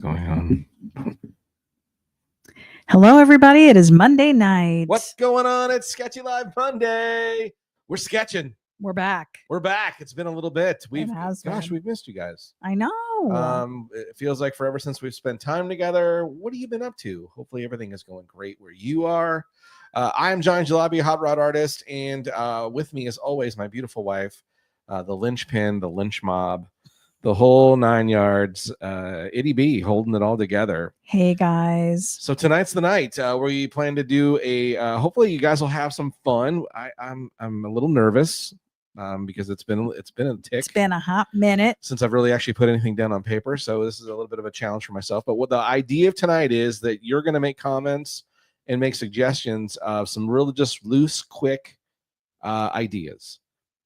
Going on. Hello, everybody. It is Monday night. What's going on? It's Sketchy Live Monday. We're sketching. We're back. We're back. It's been a little bit. We've missed you guys. I know. It feels like forever since we've spent time together. What have you been up to? Hopefully everything is going great where you are. I am Johnny Jalopy, hot rod artist, and with me as always, my beautiful wife, the linchpin, the lynch mob, the whole 9 yards, ityB, holding it all together. Hey guys. So tonight's the night where we plan to do a. Hopefully, you guys will have some fun. I'm a little nervous because it's been a tick. It's been a hot minute since I've really actually put anything down on paper. So this is a little bit of a challenge for myself. But what the idea of tonight is that you're going to make comments and make suggestions of some really just loose, quick ideas.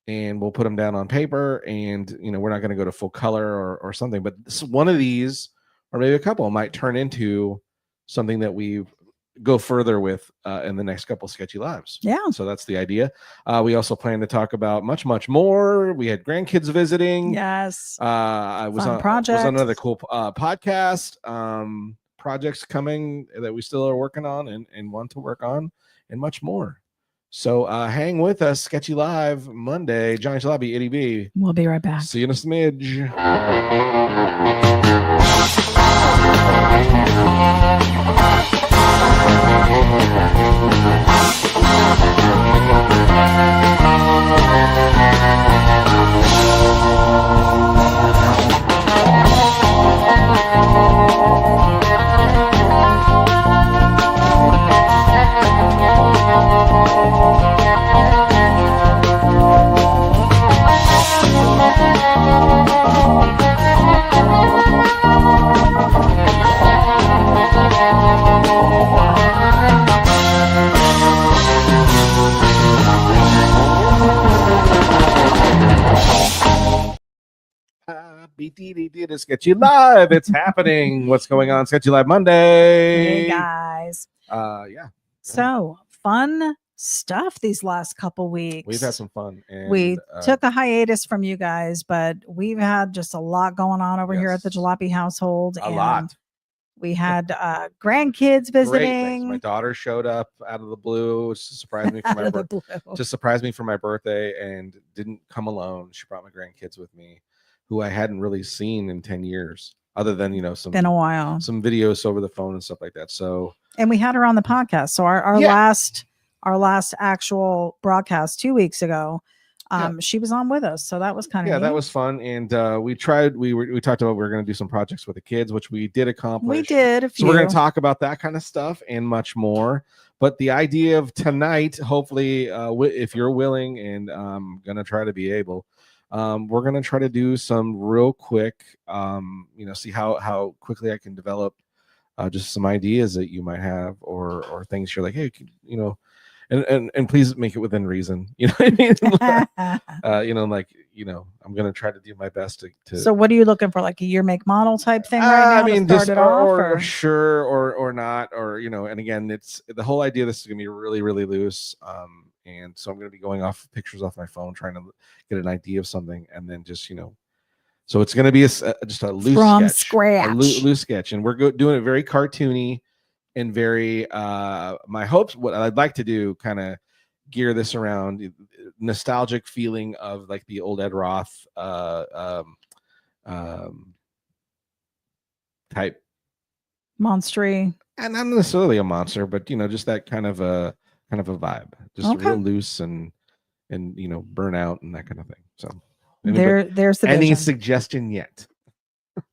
And we'll put them down on paper, and we're not going to go to full color or something, but one of these or maybe a couple might turn into something that we go further with in the next couple of Sketchy Lives. Yeah. So that's the idea. We also plan to talk about much more. We had grandkids visiting. Yes. I was on another cool podcast. Projects coming that we still are working on and want to work on, and much more. So hang with us, Sketchy Live Monday. Johnny Jalopy, ityB. We'll be right back. See you in a smidge. Sketchy Live, it's happening. What's going on? Sketchy Live Monday. Hey guys. Yeah. So fun stuff these last couple weeks. We've had some fun. And, we took a hiatus from you guys, but we've had just a lot going on over here at the Jalopy household. A lot. We had grandkids visiting. My daughter showed up out of the blue to surprise me for my birthday, and didn't come alone. She brought my grandkids with me, who I hadn't really seen in 10 years, other than been a while, some videos over the phone and stuff like that. So, and we had her on the podcast. So our last actual broadcast 2 weeks ago, she was on with us. So that was kind of neat. That was fun. And we talked about we were going to do some projects with the kids, which we did accomplish. We did a few. So we're going to talk about that kind of stuff and much more. But the idea of tonight, hopefully, if you're willing, and I'm going to try to be able, we're going to try to do some real quick, see how quickly I can develop just some ideas that you might have, or things you're like, hey, and please make it within reason. You know what I mean? I'm going to try to do my best to. So what are you looking for? Like a year, make, model type thing right now? I mean, just or sure, or not, or, and again, it's the whole idea of this is going to be really, really loose. And so I'm going to be going off pictures off my phone, trying to get an idea of something, and then just, so it's going to be just a loose from sketch, scratch, loose sketch. And we're doing it very cartoony and very, my hopes, what I'd like to do, kind of gear this around nostalgic feeling of like the old Ed Roth, type monstery. And not necessarily a monster, but, just that kind of a vibe, just real loose and burn out and that kind of thing. So there's the any vision. Suggestion yet?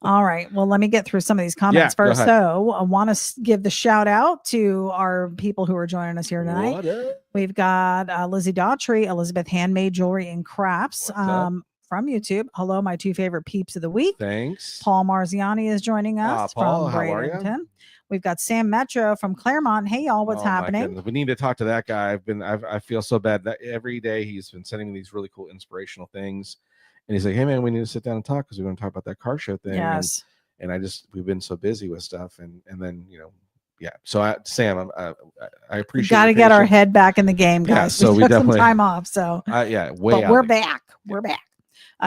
All right, well, let me get through some of these comments first. So I want to give the shout out to our people who are joining us here tonight. We've got Lizzie Daughtry, Elizabeth Handmade Jewelry and Crafts from YouTube. Hello, my two favorite peeps of the week. Thanks. Paul Marziani is joining us Paul, from Bradenton. We've got Sam Metro from Claremont. Hey, y'all, what's happening? We need to talk to that guy. I feel so bad that every day he's been sending me these really cool inspirational things. And he's like, hey, man, we need to sit down and talk because we're going to talk about that car show thing. Yes. And we've been so busy with stuff. And then, So Sam, I appreciate. Got to get our head back in the game, guys. Yeah, so we definitely some time off. So way. but we're back. We're back.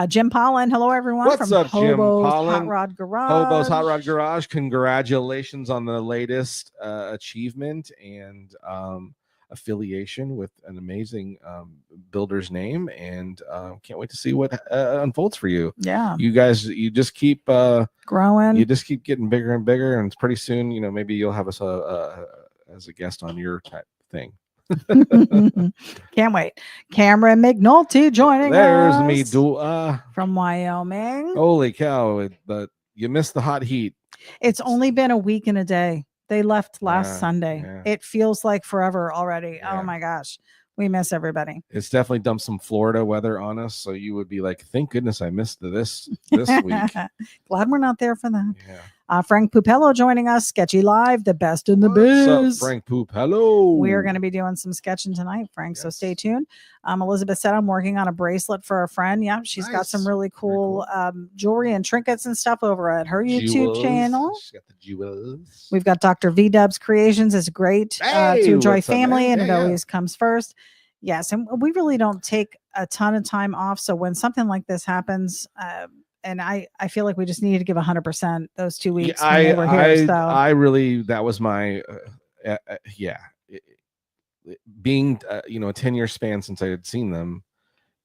Jim Pollen, hello everyone. What's up, Jim Hobo's Pollen? Hot Rod Garage. Hobo's Hot Rod Garage. Congratulations on the latest achievement and affiliation with an amazing builder's name, and can't wait to see what unfolds for you. Yeah, you guys, you just keep growing. You just keep getting bigger and bigger, and pretty soon, maybe you'll have us as a guest on your type thing. Can't wait. Cameron McNulty joining There's us. me, Dua from Wyoming. Holy cow! You missed the hot heat. It's only been a week and a day. They left last Sunday. Yeah. It feels like forever already. Yeah. Oh my gosh. We miss everybody. It's definitely dumped some Florida weather on us. So you would be like, thank goodness I missed this week. Glad we're not there for that. Yeah. Frank Pupello joining us. Sketchy Live, the best in the biz. What's up, Frank Pupello? We are going to be doing some sketching tonight, Frank. Yes. So stay tuned. Elizabeth said I'm working on a bracelet for a friend. Yeah, she's got some really cool jewelry and trinkets and stuff over at her YouTube channel. She's got the jewels. We've got Dr. V Dubs Creations. It's great to enjoy family, and it always comes first. Yes, and we really don't take a ton of time off. So when something like this happens, and I feel like we just needed to give 100% those 2 weeks. I really, that was my, being, a 10-year span since I had seen them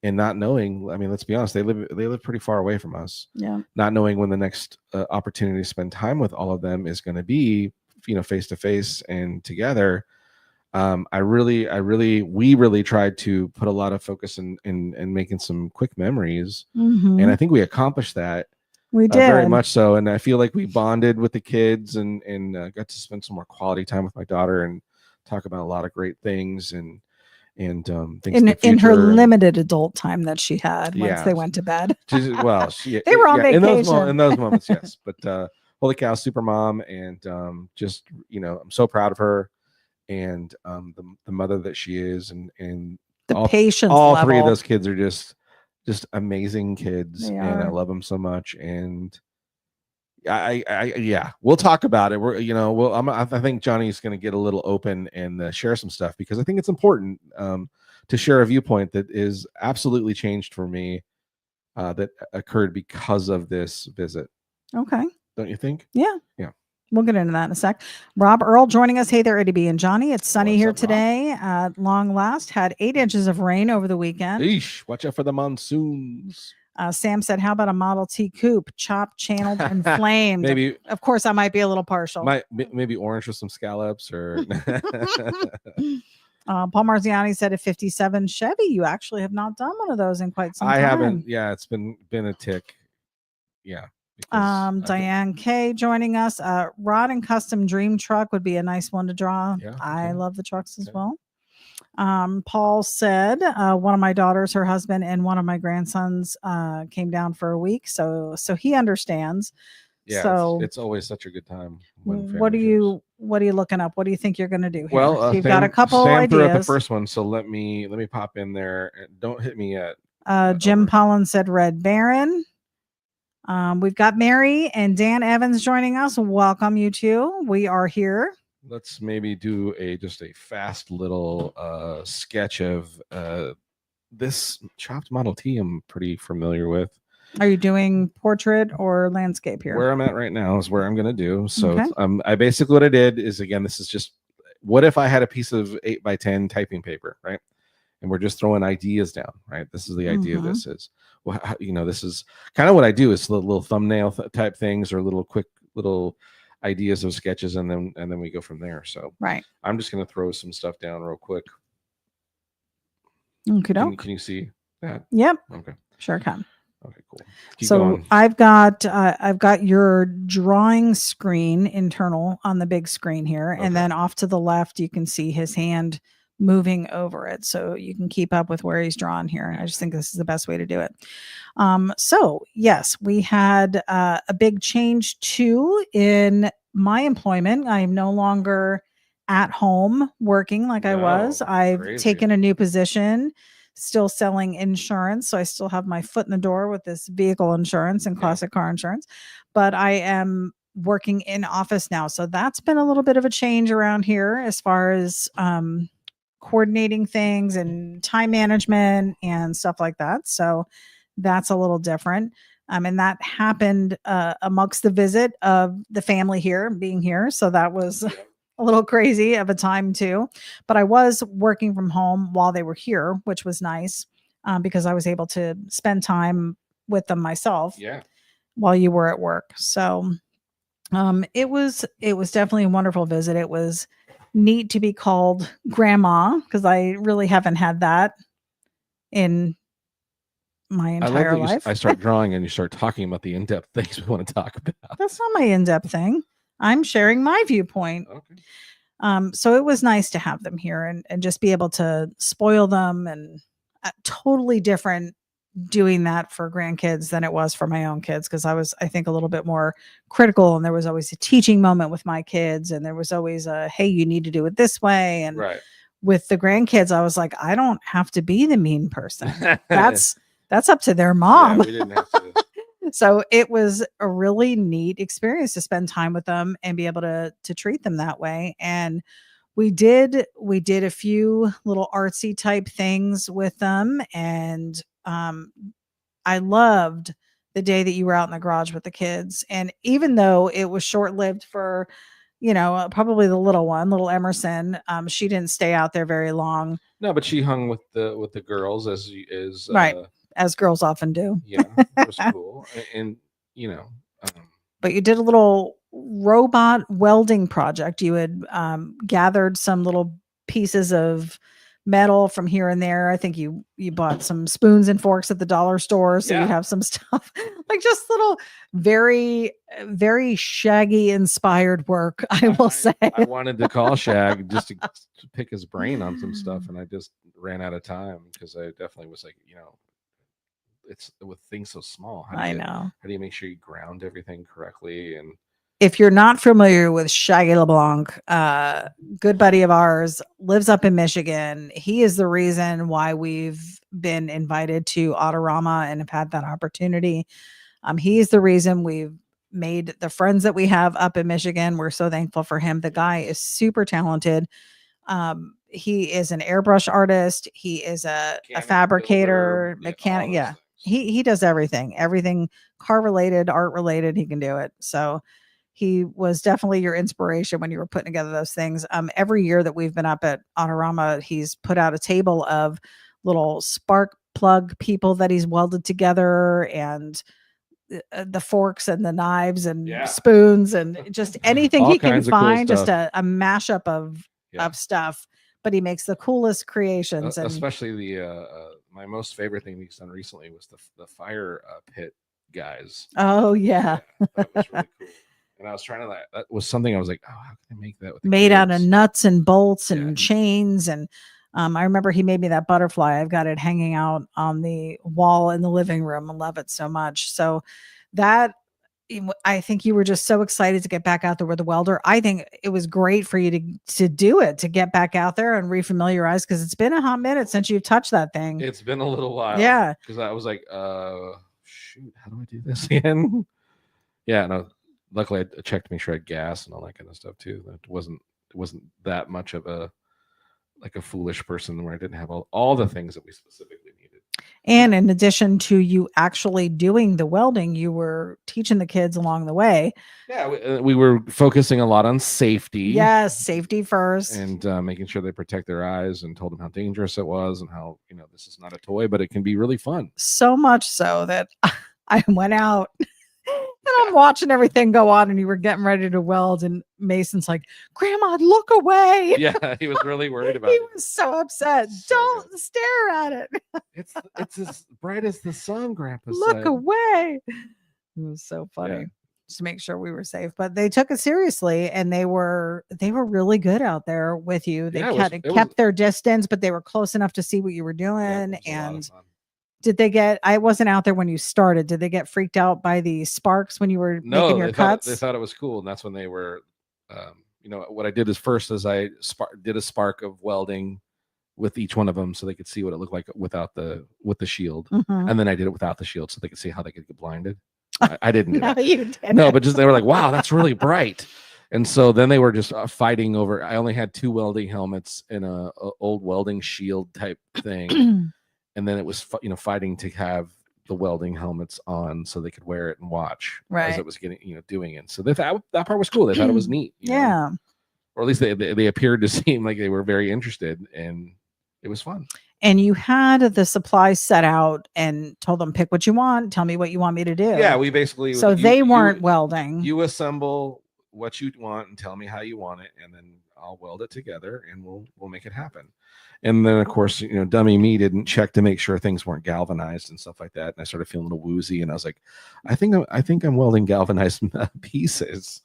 and not knowing, I mean, let's be honest, they live pretty far away from us. Yeah. Not knowing when the next opportunity to spend time with all of them is going to be, face to face and together. We really tried to put a lot of focus in making some quick memories. And I think we accomplished that. We did very much so. And I feel like we bonded with the kids and got to spend some more quality time with my daughter and talk about a lot of great things and things in her limited adult time that she had once they went to bed. They were on vacation in those moments. Yes. But holy cow, super mom. And just, I'm so proud of her. And the mother that she is, and the patience all level. 3 of those kids are just amazing kids, and I love them so much. And we'll talk about it. I think Johnny's going to get a little open and share some stuff, because I think it's important to share a viewpoint that is absolutely changed for me, that occurred because of this visit. Okay, don't you think? Yeah. We'll get into that in a sec. Rob Earl joining us. Hey there, ityB and Johnny. It's sunny here today. At long last, had 8 inches of rain over the weekend. Eesh, watch out for the monsoons. Sam said, how about a Model T coupe, chopped, channeled, and flamed? Maybe. Of course, I might be a little partial. Maybe orange with some scallops or. Paul Marziani said a 57 Chevy. You actually have not done one of those in quite some time. I haven't. Yeah, it's been a tick. Yeah. Diane K joining us. Rod and Custom Dream Truck would be a nice one to draw. Yeah, I love the trucks as well. Paul said one of my daughters, her husband, and one of my grandsons came down for a week, so he understands. Yeah, so it's always such a good time. What are you looking up? What do you think you're going to do here? Well, you've got a couple Sam ideas. Threw up the first one, so let me pop in there. Don't hit me yet. Jim Pollen said Red Baron. We've got Mary and Dan Evans joining us. Welcome, you two. We are here. Let's maybe do just a fast little sketch of this chopped Model T I'm pretty familiar with. Are you doing portrait or landscape here? Where I'm at right now is where I'm going to do. So I basically, what I did is, again, this is just, what if I had a piece of 8x10 typing paper, right? And we're just throwing ideas down, right? This is the idea of this is, well, this is kind of what I do, is little thumbnail type things, or little ideas of sketches, and then we go from there. So I'm just going to throw some stuff down real quick. Can you see that? Yep. Okay. Sure can. Okay, cool. Keep going. I've got your drawing screen internal on the big screen here, and then off to the left you can see his hand moving over it, so you can keep up with where he's drawn here. I just think this is the best way to do it. So yes, we had a big change too in my employment. I am no longer at home working like I was. I've taken a new position, still selling insurance. So I still have my foot in the door with this vehicle insurance and classic car insurance, but I am working in office now. So that's been a little bit of a change around here as far as coordinating things and time management and stuff like that. So That's a little different. And that happened amongst the visit of the family here being here. So that was a little crazy of a time too. But I was working from home while they were here, which was nice because I was able to spend time with them myself. Yeah. While you were at work. So it was definitely a wonderful visit. It was neat to be called grandma because I really haven't had that in my entire life. I start drawing and you start talking about the in-depth things we want to talk about. That's not my in-depth thing. I'm sharing my viewpoint. Okay. So it was nice to have them here and just be able to spoil them, and totally different doing that for grandkids than it was for my own kids, because I think a little bit more critical, and there was always a teaching moment with my kids, and there was always a, hey, you need to do it this way. And with the grandkids, I was like, I don't have to be the mean person. That's up to their mom. Yeah, we didn't have to. So it was a really neat experience to spend time with them and be able to treat them that way. And we did a few little artsy type things with them. And I loved the day that you were out in the garage with the kids. And even though it was short-lived for, probably the little Emerson, she didn't stay out there very long. No, but she hung with the girls as right, as girls often do. Yeah, it was cool. And but you did a little robot welding project. You had gathered some little pieces of metal from here and there. I think you bought some spoons and forks at the dollar store, so you have some stuff like just little very, very Shaggy inspired work. I will say I wanted to call Shag just to pick his brain on some stuff, and I just ran out of time because I definitely was like, it's with things so small. How do you make sure you ground everything correctly? And if you're not familiar with Shaggy LeBlanc, good buddy of ours, lives up in Michigan. He is the reason why we've been invited to Autorama and have had that opportunity. He is the reason we've made the friends that we have up in Michigan. We're so thankful for him. The guy is super talented. He is an airbrush artist. He is a fabricator, mechanic. Yeah. He does everything car related, art related. He can do it. So he was definitely your inspiration when you were putting together those things. Every year that we've been up at Autorama, he's put out a table of little spark plug people that he's welded together, and the forks and the knives and spoons and just anything he can find, cool, just a mashup of stuff. But he makes the coolest creations. Especially my most favorite thing he's done recently was the fire pit guys. Oh yeah. That was really cool. And I was trying to, that was something I was like, oh, how can I make that with made out of nuts and bolts and chains? And I remember he made me that butterfly. I've got it hanging out on the wall in the living room. I love it so much. So that, I think you were just so excited to get back out there with the welder. I think it was great for you to do it, to get back out there and refamiliarize, because it's been a hot minute since you've touched that thing. It's been a little while. Yeah. Because I was like, shoot, how do I do this again? Yeah, no. Luckily, I checked to make sure I had gas and all that kind of stuff too. It wasn't that much of a foolish person where I didn't have all the things that we specifically needed. And in addition to you actually doing the welding, you were teaching the kids along the way. Yeah, we were focusing a lot on safety. Yes, safety first, and making sure they protect their eyes, and told them how dangerous it was and how this is not a toy, but it can be really fun. So much so that I went out. And I'm watching everything go on, and you were getting ready to weld, and Mason's like, "Grandma, look away." Yeah, he was really worried about it. He was so upset. Don't stare at it. It's as bright as the sun, Grandpa look said. away. It was so funny. Just to make sure we were safe. But they took it seriously, and they were really good out there with you. They kept their distance, but they were close enough to see what you were doing. And did they I wasn't out there when you started. Did they get freaked out by the sparks when you were making your cuts? They thought it was cool. And that's when they were, what I did is first is I did a spark of welding with each one of them so they could see what it looked like with the shield. Mm-hmm. And then I did it without the shield so they could see how they could get blinded. I didn't do no, that. You didn't. No, but just they were like, wow, that's really bright. And so then they were just fighting over. I only had 2 welding helmets and a old welding shield type thing. And then it was, fighting to have the welding helmets on so they could wear it and watch Right. as it was getting, doing it. So they thought that part was cool. They thought it was neat. Yeah. Or at least they appeared to seem like they were very interested, and it was fun. And you had the supplies set out and told them, pick what you want. Tell me what you want me to do. Yeah, we basically. So they weren't welding. You assemble what you want and tell me how you want it, and then I'll weld it together, and we'll make it happen. And then, of course, dummy me didn't check to make sure things weren't galvanized and stuff like that. And I started feeling a little woozy, and I was like, I think I'm welding galvanized pieces.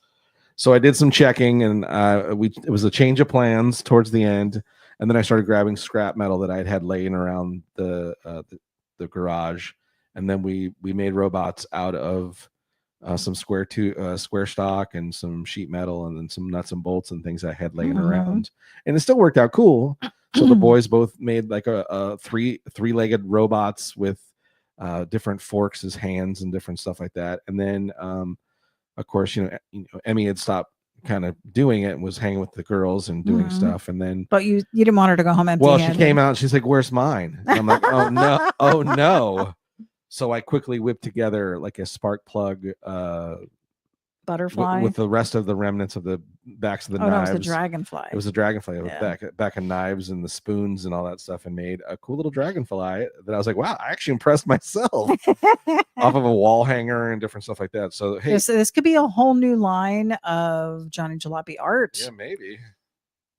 So I did some checking, and it was a change of plans towards the end. And then I started grabbing scrap metal that I had laying around the garage, and then we made robots out of some square stock and some sheet metal, and then some nuts and bolts and things I had laying around, and it still worked out cool. So the boys both made like a three-legged robots with different forks as hands and different stuff like that. And then of course, Emmy had stopped kind of doing it and was hanging with the girls and doing stuff. And then, but you didn't want her to go home empty. Well, she came out and she's like, "Where's mine?" And I'm like, "Oh no, oh no." So I quickly whipped together like a spark plug butterfly with the rest of the remnants of the backs of the knives. No, it was the dragonfly. It was a dragonfly with back of knives and the spoons and all that stuff, and made a cool little dragonfly that I was like, wow, I actually impressed myself off of a wall hanger and different stuff like that. So hey, this could be a whole new line of Johnny Jalopy art. Yeah, maybe.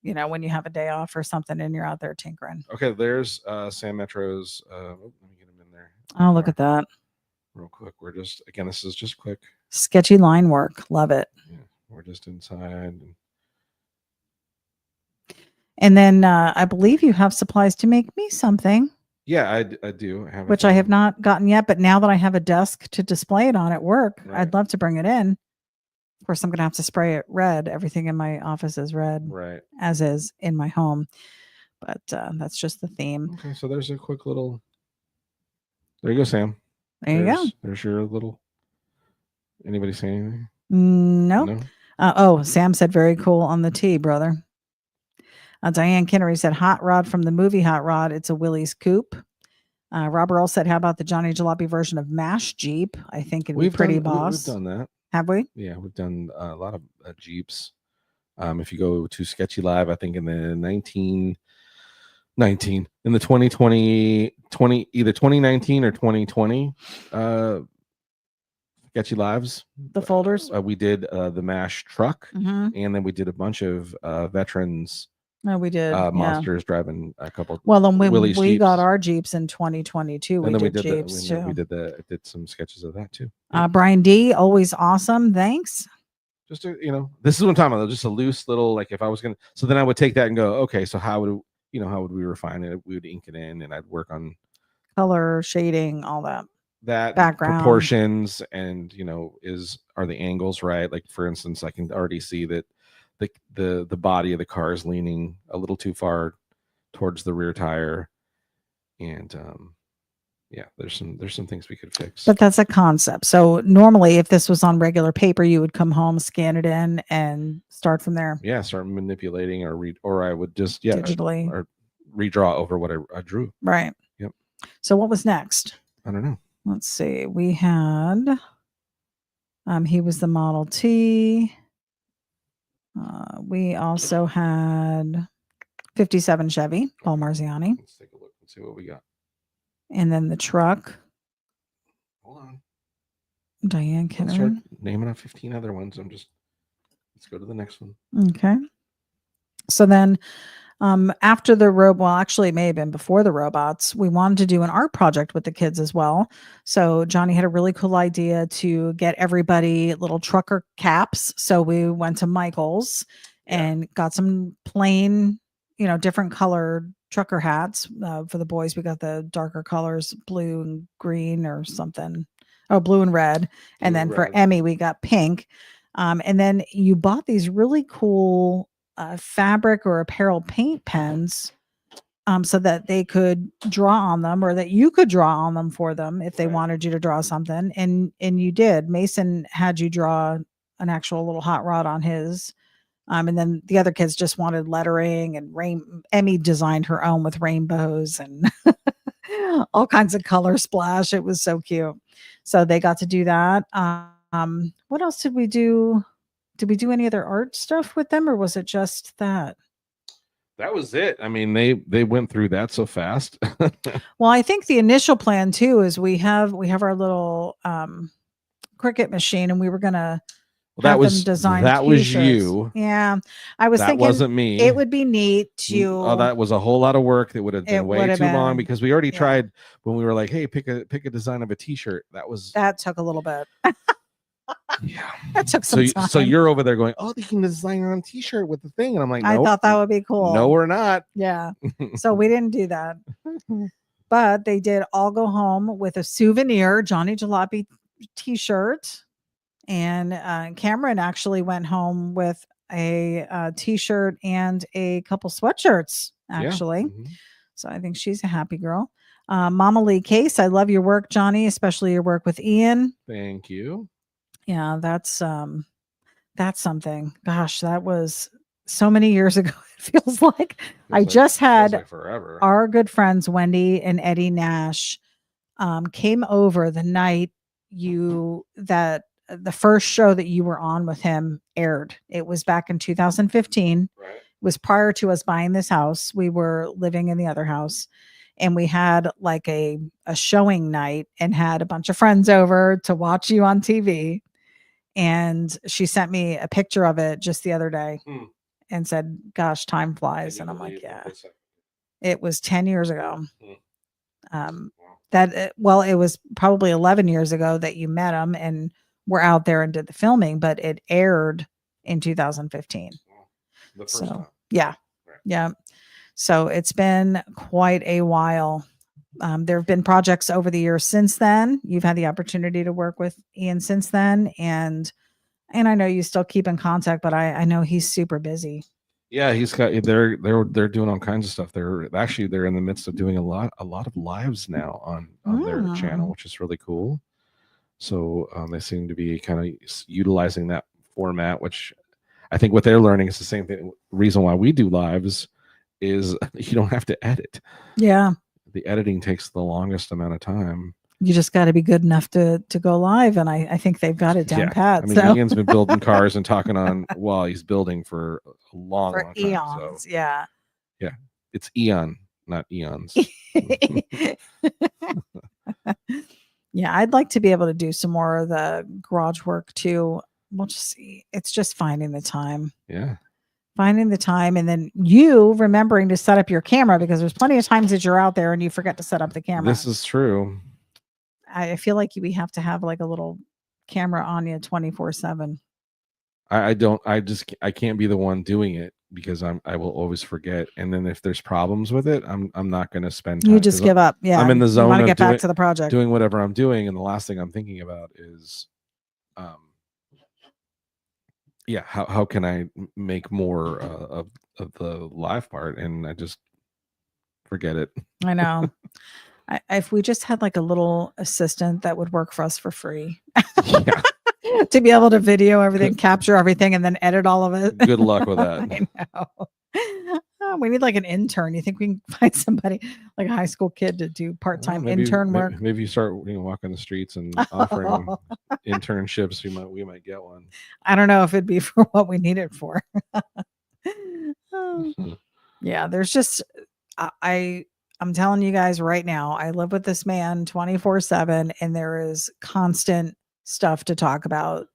When you have a day off or something and you're out there tinkering. Okay, there's Sam Metro's. Let me get him in there. Oh, look at that. Real quick. We're just, again, this is just quick. Sketchy line work. Love it. Yeah, we're just inside. And then I believe you have supplies to make me something. Yeah, I do. Which I have not gotten yet, but now that I have a desk to display it on at work, I'd love to bring it in. Of course, I'm going to have to spray it red. Everything in my office is red, right? As is in my home. But that's just the theme. Okay, so there's a quick little. There you go, Sam. There you go. There's your little. Anybody say anything? No. Sam said very cool on the T, brother. Diane Kinnery said hot rod from the movie Hot Rod. It's a Willys coupe. Robert Earl said, how about the Johnny Jalopy version of MASH Jeep? I think it'd be pretty boss. We've done that. Have we? Yeah, we've done a lot of Jeeps. If you go to Sketchy Live, I think in the 2020, either 2019 or 2020 Sketchy Lives, the folders, we did the MASH truck, and then we did a bunch of veterans. No, we did monsters driving a couple. Well, then when we Jeeps. Got our Jeeps in 2022, and we did Jeeps too. We did some sketches of that too. Brian D, always awesome. Thanks. Just this is what I'm talking about. Just a loose little, like, if I was gonna, so then I would take that and go, okay, so how would we refine it? We would ink it in, and I'd work on color, shading, all that background, proportions, and are the angles right? Like, for instance, I can already see that the body of the car is leaning a little too far towards the rear tire, and there's some things we could fix. But that's a concept. So normally, if this was on regular paper, you would come home, scan it in, and start from there. Yeah, start manipulating or I would just digitally or redraw over what I drew. Right. Yep. So what was next? I don't know. Let's see. We had he was the Model T. We also had 57 Chevy, Paul Marziani. Let's take a look and see what we got. And then the truck. Hold on. Diane Kinner. Start naming off 15 other ones. Let's go to the next one. Okay. So then after the actually it may have been before the robots, we wanted to do an art project with the kids as well. So Johnny had a really cool idea to get everybody little trucker caps. So we went to Michael's and got some plain, different colored trucker hats for the boys. We got the darker colors, blue and green or something. Oh, blue and red. And then for Emmy, we got pink. And then you bought these really cool fabric or apparel paint pens so that they could draw on them, or that you could draw on them for them if they wanted you to draw something. And you did. Mason had you draw an actual little hot rod on his. And then the other kids just wanted lettering, and Emmy designed her own with rainbows and all kinds of color splash. It was so cute. So they got to do that. What else did we do? Did we do any other art stuff with them, or was it just that? That was it. I mean, they went through that so fast. Well, I think the initial plan too is we have our little Cricut machine, and we were gonna have them design that t-shirts. was you. Yeah, I was thinking wasn't me. It would be neat to. Oh, that was a whole lot of work. That would have been way too long because we already tried when we were like, "Hey, pick a design of a t-shirt." That took a little bit. Yeah, that took some time. So you're over there going, "Oh, they can design on a t-shirt with the thing," and I'm like, nope, I thought that would be cool. No, we're not. Yeah, so we didn't do that, but they did all go home with a souvenir Johnny Jalopy t-shirt, and Cameron actually went home with a t-shirt and a couple sweatshirts. Actually, so I think she's a happy girl. Mama Lee Case, I love your work, Johnny, especially your work with Ian. Thank you. Yeah, that's something. Gosh, that was so many years ago. It feels like I just had forever. Our good friends Wendy and Eddie Nash came over the night the first show that you were on with him aired. It was back in 2015. Right. It was prior to us buying this house. We were living in the other house. And we had like a showing night and had a bunch of friends over to watch you on TV. And she sent me a picture of it just the other day and said, "Gosh, time flies." And I'm like, yeah, it was 10 years ago. It was probably 11 years ago that you met him and were out there and did the filming, but it aired in 2015. The first time. Yeah. Right. Yeah. So it's been quite a while. There have been projects over the years since then. You've had the opportunity to work with Ian since then. And I know you still keep in contact, but I know he's super busy. Yeah, they're doing all kinds of stuff. They're in the midst of doing a lot of lives now on their channel, which is really cool. So they seem to be kind of utilizing that format, which I think what they're learning is the same thing. Reason why we do lives is you don't have to edit. Yeah. The editing takes the longest amount of time. You just got to be good enough to go live. And I think they've got it down pat. I mean, Ian's been building cars and talking on while he's building for a long time. Eons. So. Yeah. Yeah. It's Eon, not eons. Yeah. I'd like to be able to do some more of the garage work too. We'll just see. It's just finding the time. Yeah. Finding the time, and then you remembering to set up your camera, because there's plenty of times that you're out there and you forget to set up the camera. This is true. I feel like we have to have like a little camera on you 24/7. I can't be the one doing it because I will always forget. And then if there's problems with it, I'm not going to spend time. You just give up. Yeah. I'm in the zone. You want to get back to the project, doing whatever I'm doing. And the last thing I'm thinking about is, how can I make more of the live part? And I just forget it. I know. If we just had like a little assistant that would work for us for free, to be able to video everything, capture everything, and then edit all of it. Good luck with that. I know. We need like an intern. You think we can find somebody like a high school kid to do part-time intern work? Maybe you start walking the streets and offering internships. We might get one. I don't know if it'd be for what we need it for. Yeah, there's just I'm telling you guys right now, I live with this man 24/7, and there is constant stuff to talk about,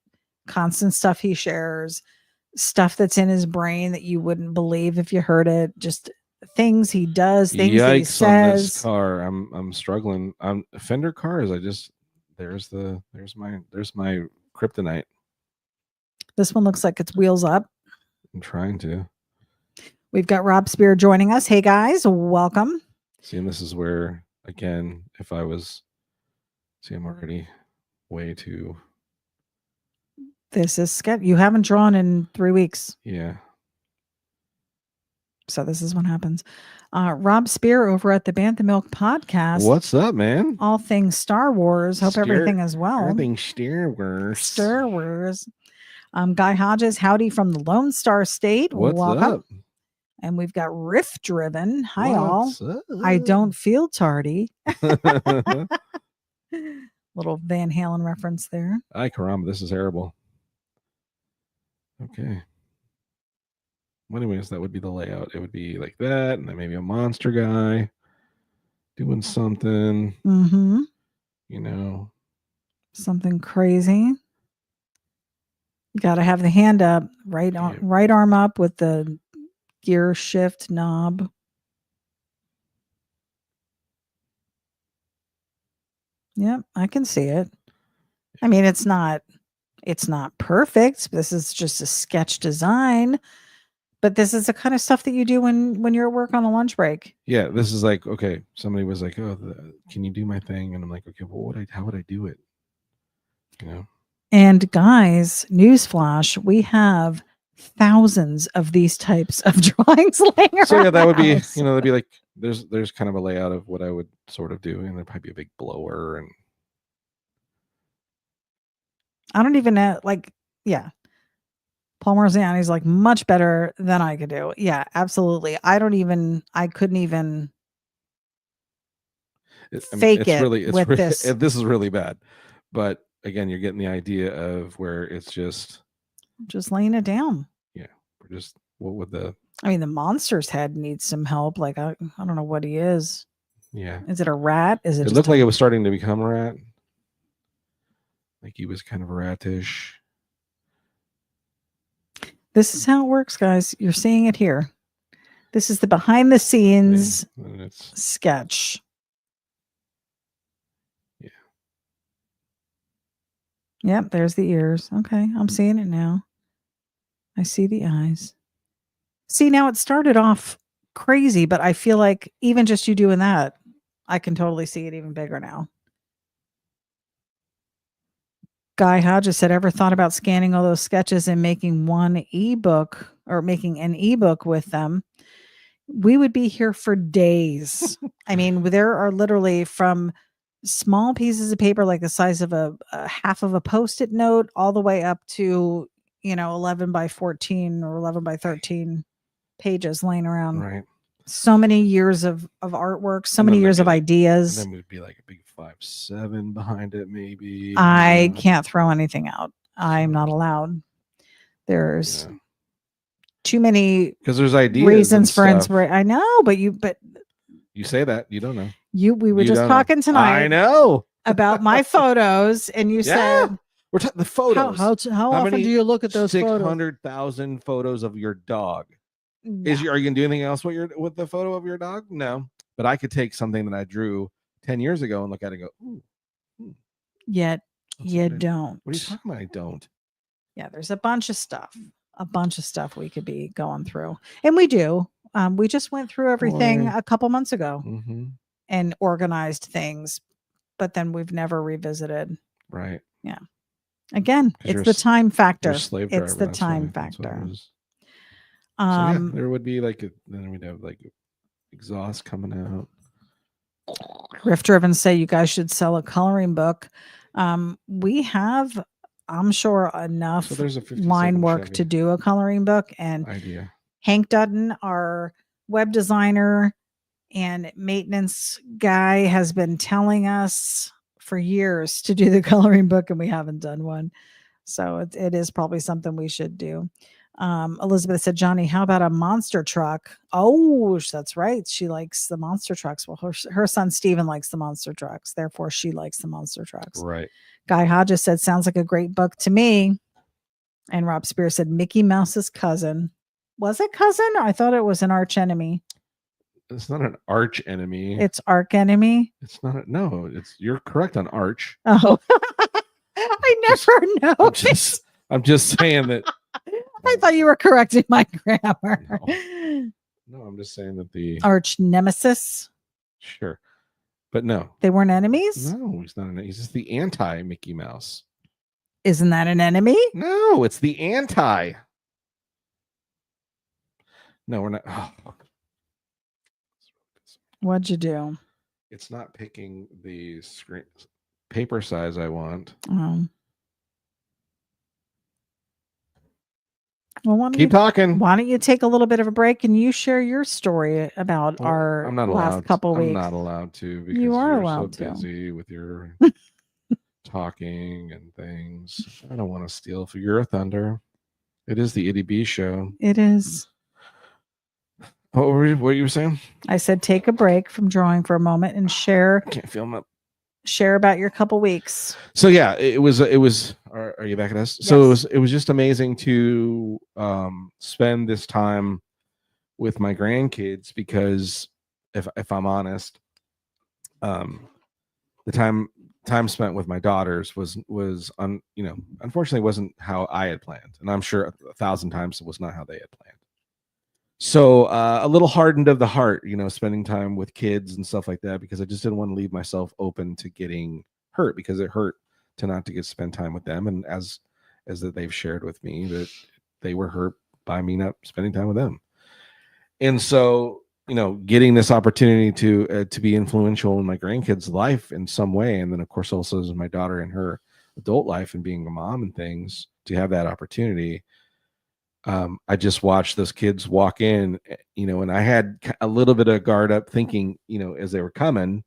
constant stuff he shares, stuff that's in his brain that you wouldn't believe if you heard it. Just things he does, things that he says. On this car, I'm struggling. Fender cars. There's my kryptonite. This one looks like it's wheels up. I'm trying to. We've got Rob Spear joining us. Hey guys, welcome. See, and this is where, again, if I was, I'm already way too. This is Sketchy. You haven't drawn in 3 weeks. Yeah. So this is what happens. Rob Spear over at the Bantha Milk podcast. What's up, man? All things Star Wars. Hope everything is well. Everything Star Wars. Star Wars. Guy Hodges, howdy from the Lone Star State. What's welcome. Up? And we've got Riff Driven. Hi, What's all. up? I don't feel tardy. Little Van Halen reference there. Ay, caramba, this is terrible. Okay. Well, anyways, that would be the layout. It would be like that, and then maybe a monster guy doing something. Mm-hmm. You know, something crazy. You got to have the hand up, right arm up with the gear shift knob. Yep, I can see it. I mean, it's not perfect. This is just a sketch design, but this is the kind of stuff that you do when you're at work on a lunch break. Yeah, this is like, okay, somebody was like, "Oh, can you do my thing?" And I'm like, "Okay, well, how would I do it?" You know. And guys, newsflash, we have thousands of these types of drawings laying around. So yeah, that would be, that'd be like there's kind of a layout of what I would sort of do, and there'd probably be a big blower, and I don't even know, like, yeah. Paul Marziani's like much better than I could do. Yeah, absolutely. I couldn't even fake it. This is really bad, but again, you're getting the idea of where it's just laying it down. Yeah, we're just what would the? I mean, the monster's head needs some help. Like I don't know what he is. Yeah, is it a rat? Is it? It looked like it was starting to become a rat. Like he was kind of ratish. This is how it works, guys. You're seeing it here. This is the behind the scenes sketch. Yeah. Yep, there's the ears. Okay, I'm seeing it now. I see the eyes. See, now it started off crazy, but I feel like even just you doing that, I can totally see it even bigger now. Guy Hodges said, ever thought about scanning all those sketches and making one ebook or making an ebook with them? We would be here for days. I mean, there are literally from small pieces of paper like the size of a half of a Post-it note all the way up to, 11 by 14 or 11 by 13 pages laying around. Right. So many years of artwork, so many years of ideas. And then would be like a big 5.7 behind it, maybe. I can't throw anything out. I'm not allowed. There's too many because there's ideas reasons for inspiration. I know, but you say that you don't know. We were just talking tonight. I know about my photos, and you said we're talking the photos. How often do you look at those 600,000 photos of your dog? No. Are you gonna do anything else with the photo of your dog? No, but I could take something that I drew 10 years ago and look at it and go, ooh. Yet you don't. What are you talking about? I don't. Yeah, there's a bunch of stuff we could be going through, and we do. We just went through everything a couple months ago and organized things, but then we've never revisited. Right. Yeah. Again, it's the time factor. It's the time factor. So yeah, there would be then we'd have exhaust coming out. Rift Driven say you guys should sell a coloring book. We have, I'm sure, enough line work to do a coloring book. And Hank Dutton, our web designer and maintenance guy, has been telling us for years to do the coloring book, and we haven't done one. So it is probably something we should do. Elizabeth said, Johnny, how about a monster truck? Oh, that's right. She likes the monster trucks. Well, her son Steven likes the monster trucks. Therefore, she likes the monster trucks. Right. Guy Hodges said, sounds like a great book to me. And Rob Spears said, Mickey Mouse's cousin. Was it cousin? I thought it was an arch enemy. It's not an arch enemy. It's arch enemy. It's not. No, you're correct on arch. Oh, I never know. I'm just saying that. I thought you were correcting my grammar. No, I'm just saying that the arch nemesis. Sure, but no, they weren't enemies. No, he's not. He's just the anti Mickey Mouse. Isn't that an enemy? No, it's the anti. No, we're not. Oh. What'd you do? It's not picking the screen paper size I want. Oh. Well, keep talking. Why don't you take a little bit of a break and you share your story about our I'm not last allowed. couple weeks? I'm not allowed to because You are you're allowed so to. busy with your talking and things. I don't want to steal for your thunder. It is the ityB show. It is. What were you saying? I said take a break from drawing for a moment and share. I can't feel my. Share about your couple weeks. So yeah, it was. Are you back at us? Yes. So it was just amazing to spend this time with my grandkids because if I'm honest, the time spent with my daughters was unfortunately wasn't how I had planned, and I'm sure 1,000 times it was not how they had planned. So a little hardened of the heart, spending time with kids and stuff like that, because I just didn't want to leave myself open to getting hurt, because it hurt to not to get spend time with them, and as that they've shared with me that they were hurt by me not spending time with them. And so getting this opportunity to be influential in my grandkids' life in some way, and then of course also as my daughter in her adult life and being a mom and things, to have that opportunity. I just watched those kids walk in, and I had a little bit of guard up, thinking, as they were coming,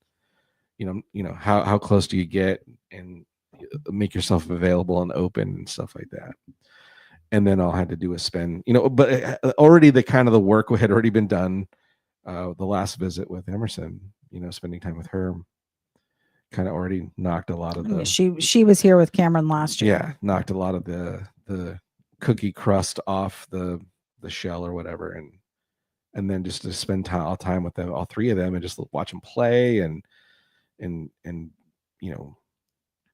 how close do you get and make yourself available and open and stuff like that. And then all I had to do was spend, but already the work had already been done. The last visit with Emerson, spending time with her, kind of already knocked a lot of the. She was here with Cameron last year. Yeah, knocked a lot of the cookie crust off the shell or whatever, and then just to spend time with them, all three of them, and just watch them play and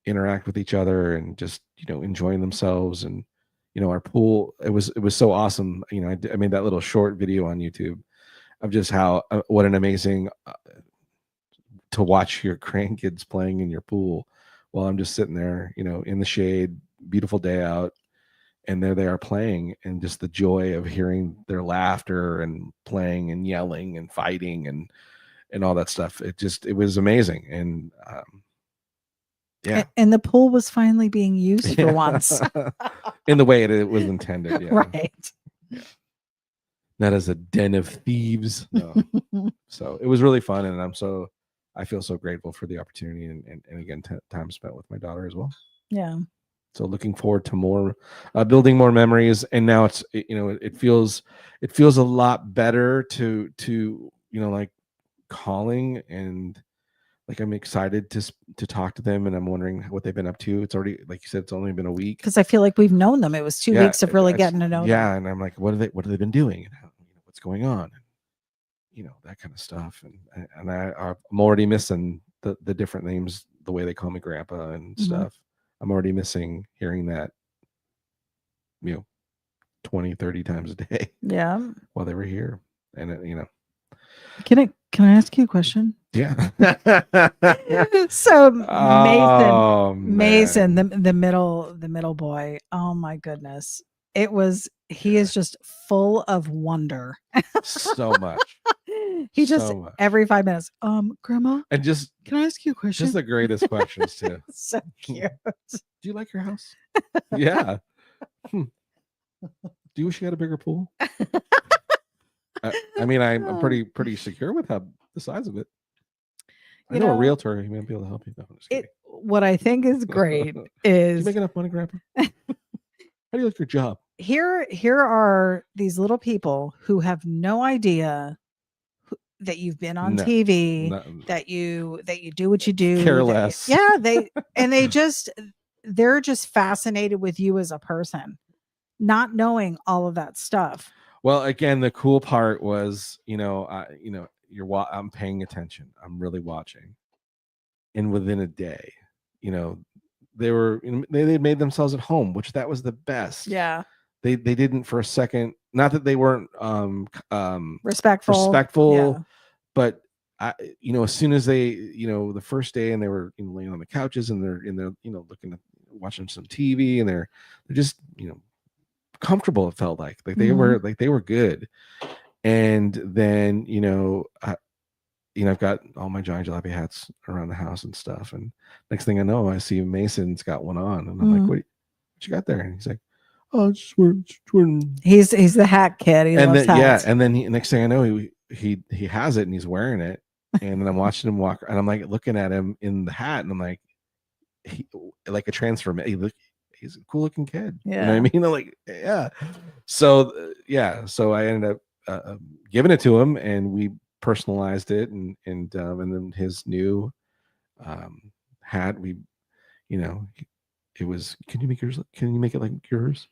interact with each other, and just enjoying themselves. And our pool, it was so awesome. I made that little short video on YouTube of just how what an amazing to watch your grandkids playing in your pool while I'm just sitting there, in the shade, beautiful day out. And there they are playing, and just the joy of hearing their laughter and playing and yelling and fighting and all that stuff. It was amazing. And yeah. And the pool was finally being used for once. In the way it was intended. Yeah. Right. Yeah. Not as a den of thieves. No. So it was really fun. And I feel so grateful for the opportunity and again, time spent with my daughter as well. Yeah. So looking forward to more, building more memories. And now it's, it feels a lot better to like calling, and like I'm excited to talk to them, and I'm wondering what they've been up to. It's already, like you said, it's only been a week. Because I feel like we've known them. It was 2 weeks of really getting to know them. Yeah, and I'm like, what have they been doing, and what's going on, and that kind of stuff. And I'm already missing the different names, the way they call me grandpa and stuff. I'm already missing hearing that, 20, 30 times a day. Yeah. While they were here. And Can I ask you a question? Yeah. So Mason, the middle boy. Oh my goodness. He is just full of wonder. So much. He just every 5 minutes, Grandma, and just, can I ask you a question? Just the greatest questions too. So cute. Do you like your house? Yeah. Do you wish you had a bigger pool? I mean, I'm pretty secure with the size of it. I know a realtor. He might be able to help you. No, what I think is great is, do you make enough money, Grandpa? How do you like your job? Here are these little people who have no idea that you've been on TV, that you do what you do. Care less. They're just fascinated with you as a person, not knowing all of that stuff. Well, again, the cool part was, I'm paying attention. I'm really watching, and within a day, they made themselves at home, which that was the best. Yeah. They didn't for a second. Not that they weren't respectful, yeah. But as soon as they, the first day, and they were laying on the couches, and they're looking at watching some TV, and they're just comfortable. It felt like they were good. And then I've got all my Johnny Jalopy hats around the house and stuff, and next thing I know, I see Mason's got one on, and I'm like, what you got there? And he's like, oh, He's the hat kid. He and loves then hats. and then next thing I know, he has it and he's wearing it, and then I'm watching him walk, and I'm like looking at him in the hat, and I'm like, like a transformation. He's a cool looking kid. Yeah. You know what I mean? I'm like, yeah. So so I ended up giving it to him, and we personalized it, and then his new hat, we, it was, can you make yours? Can you make it like yours?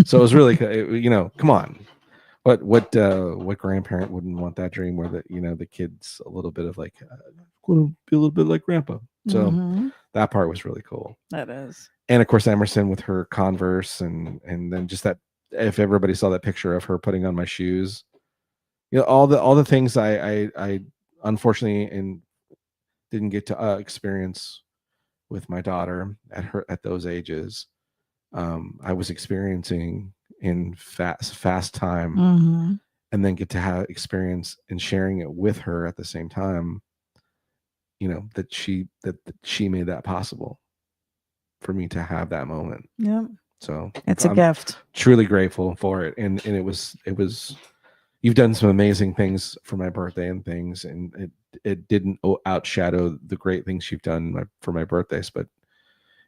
So it was really, come on. What grandparent wouldn't want that dream where the kid's a little bit of like, going to be a little bit like grandpa. So that part was really cool. That is. And of course, Emerson with her Converse, and then just that, if everybody saw that picture of her putting on my shoes, all the things I unfortunately and didn't get to experience with my daughter at those ages, I was experiencing in fast time, and then get to have experience and sharing it with her at the same time. That she made that possible for me to have that moment. Yeah. So it's a gift. Truly grateful for it. And it was, you've done some amazing things for my birthday and things, and it didn't outshadow the great things you've done for my birthdays, but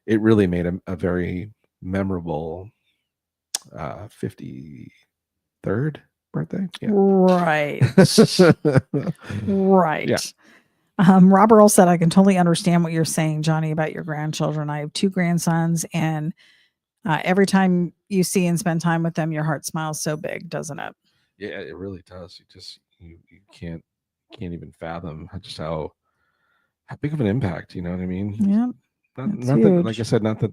it really made a very memorable 53rd birthday. Yeah. Right. Right. Yeah. Robert Earl said, I can totally understand what you're saying, Johnny, about your grandchildren. I have 2 grandsons, and every time you see and spend time with them, your heart smiles so big, doesn't it? Yeah, it really does. You can't even fathom just how big of an impact, you know what I mean? Yeah. Not that, like I said, not that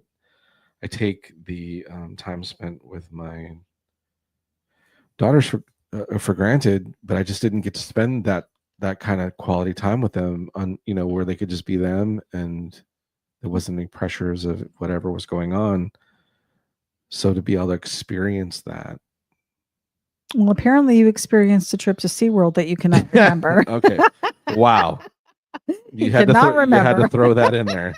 I take the time spent with my daughters for granted, but I just didn't get to spend that kind of quality time with them on, where they could just be them, and there wasn't any pressures of whatever was going on. So to be able to experience that. Well, apparently you experienced a trip to SeaWorld that you cannot remember. Okay. Wow. You had to throw that in there.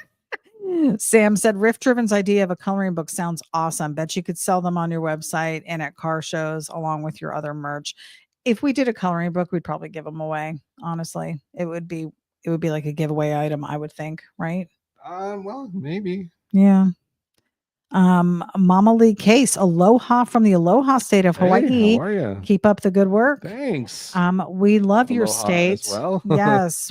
Sam said, Riff Driven's idea of a coloring book sounds awesome. Bet you could sell them on your website and at car shows along with your other merch. If we did a coloring book, we'd probably give them away. Honestly, it would be like a giveaway item, I would think, right? Well, maybe. Yeah. Mama Lee Case, aloha from the Aloha state of Hawaii. Hey, how are you? Keep up the good work. Thanks. We love your Aloha state. as well. Yes,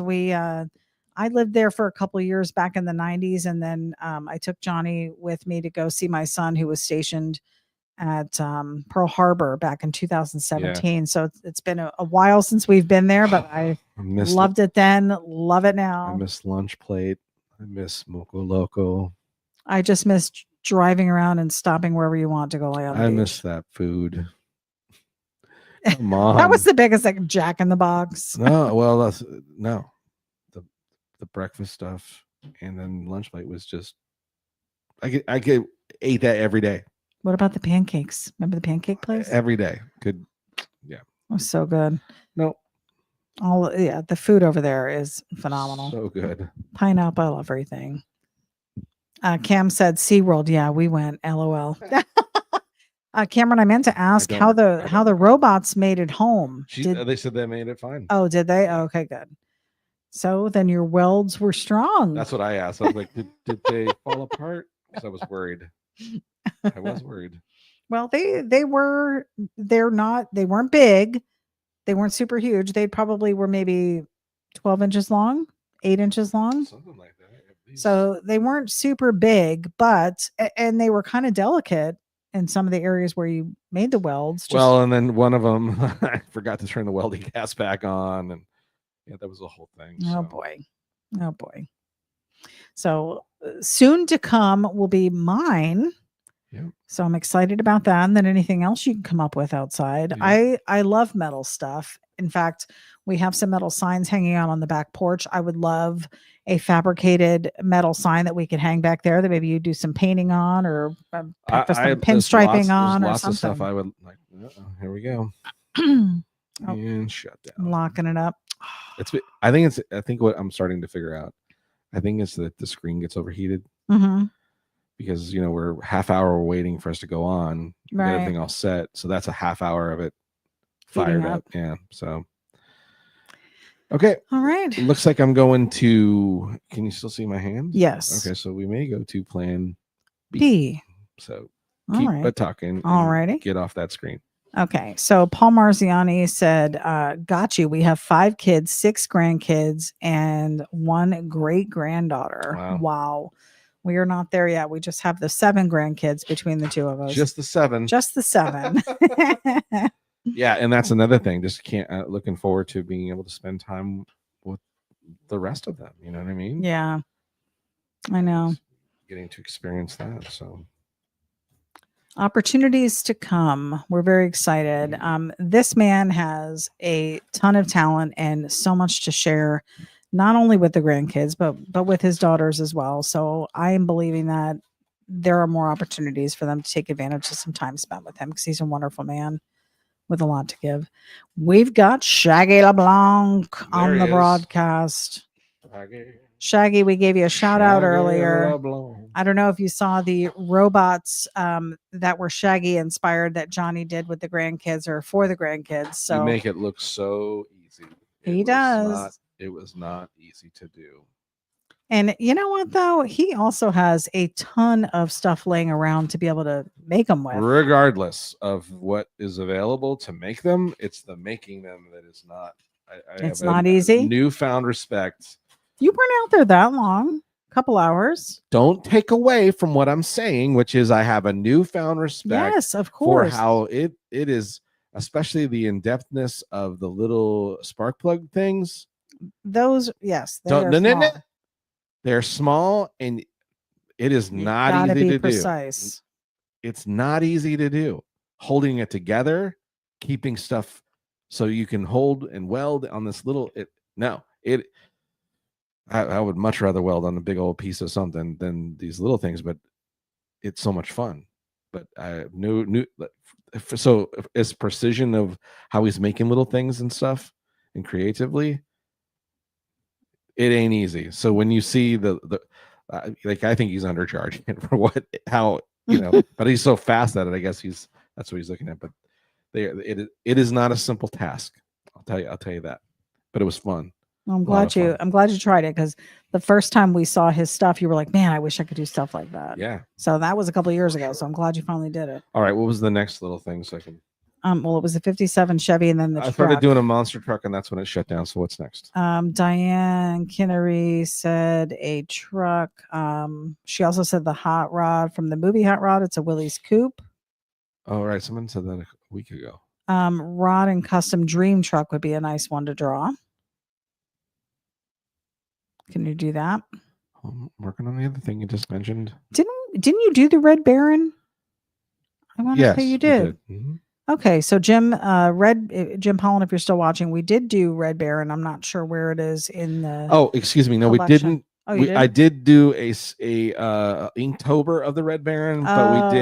I lived there for a couple of years back in the 90s, and then I took Johnny with me to go see my son who was stationed at Pearl Harbor back in 2017. Yeah. So it's been a while since we've been there, but I loved it then, love it now. I miss Lunch Plate. I miss Moco Loco. I just miss driving around and stopping wherever you want to go lay on the beach. Miss that food. Come on. That was the biggest, like, Jack in the Box. No, well, the breakfast stuff, and then Lunch Plate was just, I could ate that every day. What about the pancakes? Remember the pancake place? Every day. Good. Yeah. It was so good. No. The food over there is phenomenal. So good. Pineapple, I love everything. Cam said SeaWorld. Yeah, we went. LOL. Cameron, I meant to ask how the robots made it home. They said they made it fine. Oh, did they? Oh, okay, good. So then your welds were strong. That's what I asked. I was like, did they fall apart? Because I was worried. Well, they weren't big. They weren't super huge. They probably were maybe 12 inches long, 8 inches long. Something like that. So they weren't super big, and they were kind of delicate in some of the areas where you made the welds. And then one of them, I forgot to turn the welding gas back on, and yeah, that was the whole thing. Oh boy. So soon to come will be mine. Yeah. So I'm excited about that. And then anything else you can come up with outside. Yeah. I love metal stuff. In fact, we have some metal signs hanging out on the back porch. I would love a fabricated metal sign that we could hang back there that maybe you do some painting on, or some pinstriping on, or something. Lots of stuff I would like. Here we go. And shut down. I'm locking it up. I think what I'm starting to figure out, I think it's that the screen gets overheated. Mm-hmm. because we're half hour waiting for us to go on, get everything all set. So that's a half hour of it fired up. Yeah. So okay. All right. Looks like I'm going to. Can you still see my hands? Yes. Okay. So we may go to plan B. So keep talking. All righty. Get off that screen. Okay. So Paul Marziani said, got you. We have 5 kids, 6 grandkids, and 1 great granddaughter. Wow. We are not there yet. We just have the 7 grandkids between the 2 of us. Just the 7. Just the 7. Yeah, and that's another thing. Just can't looking forward to being able to spend time with the rest of them. You know what I mean? Yeah, I know. Getting to experience that. So opportunities to come. We're very excited. This man has a ton of talent and so much to share, not only with the grandkids, but with his daughters as well. So I am believing that there are more opportunities for them to take advantage of some time spent with him, because he's a wonderful man with a lot to give. We've got Shaggy LeBlanc on the broadcast. Shaggy, we gave you a shout out earlier. I don't know if you saw the robots that were Shaggy inspired that Johnny did with the grandkids or for the grandkids. So you make it look so easy. He does. It was not easy to do. And you know what, though? He also has a ton of stuff laying around to be able to make them with. Regardless of what is available to make them, it's the making them that is not. It's not easy. Newfound respect. You weren't out there that long. A couple hours. Don't take away from what I'm saying, which is I have a newfound respect. Yes, of course. For how it is, especially the in-depthness of the little spark plug things. Those, yes. They're small, and it is not easy to precise. Do. It's not easy to do. Holding it together, keeping stuff so you can hold and weld on this little. I would much rather weld on a big old piece of something than these little things, but it's so much fun. But so as precision of how he's making little things and stuff, and creatively. It ain't easy. So when you see like, I think he's undercharging for how but he's so fast at it. I guess that's what he's looking at. But it is not a simple task. I'll tell you that. But it was fun. I'm glad you tried it, because the first time we saw his stuff, you were like, man, I wish I could do stuff like that. Yeah. So that was a couple of years ago. So I'm glad you finally did it. All right. What was the next little thing? So I can. Well, it was a 57 Chevy, and then the truck. I started doing a monster truck, and that's when it shut down. So what's next? Diane Kinnery said a truck. She also said the hot rod from the movie Hot Rod. It's a Willys Coupe. Oh, right. Someone said that a week ago. Rod and custom dream truck would be a nice one to draw. Can you do that? I'm working on the other thing you just mentioned. Didn't you do the Red Baron? I want to say you did. Mm-hmm. Okay, so Jim Holland, if you're still watching, we did do Red Baron. I'm not sure where it is in the. Oh, excuse me. No, collection. We didn't. Oh, you did? I did do a Inktober of the Red Baron, but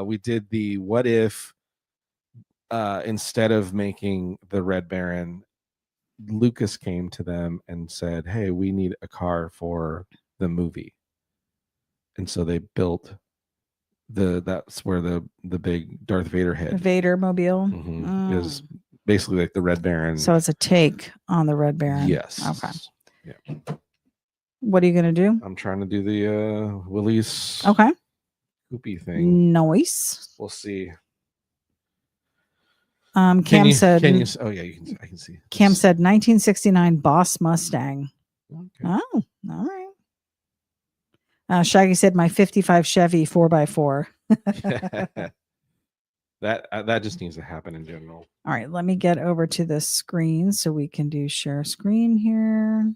we did the what if instead of making the Red Baron, Lucas came to them and said, "Hey, we need a car for the movie," and so they built. That's where the big Darth Vader head Vader mobile is basically like the Red Baron. So it's a take on the Red Baron. Yes. Okay. Yeah. What are you gonna do? I'm trying to do the Willys Coopy thing. Nice. We'll see. Cam said. Oh yeah, I can see. Cam said 1969 Boss Mustang. Okay. Oh, all right. Shaggy said my 55 Chevy 4x4. that just needs to happen in general. All right, let me get over to the screen so we can do share screen here.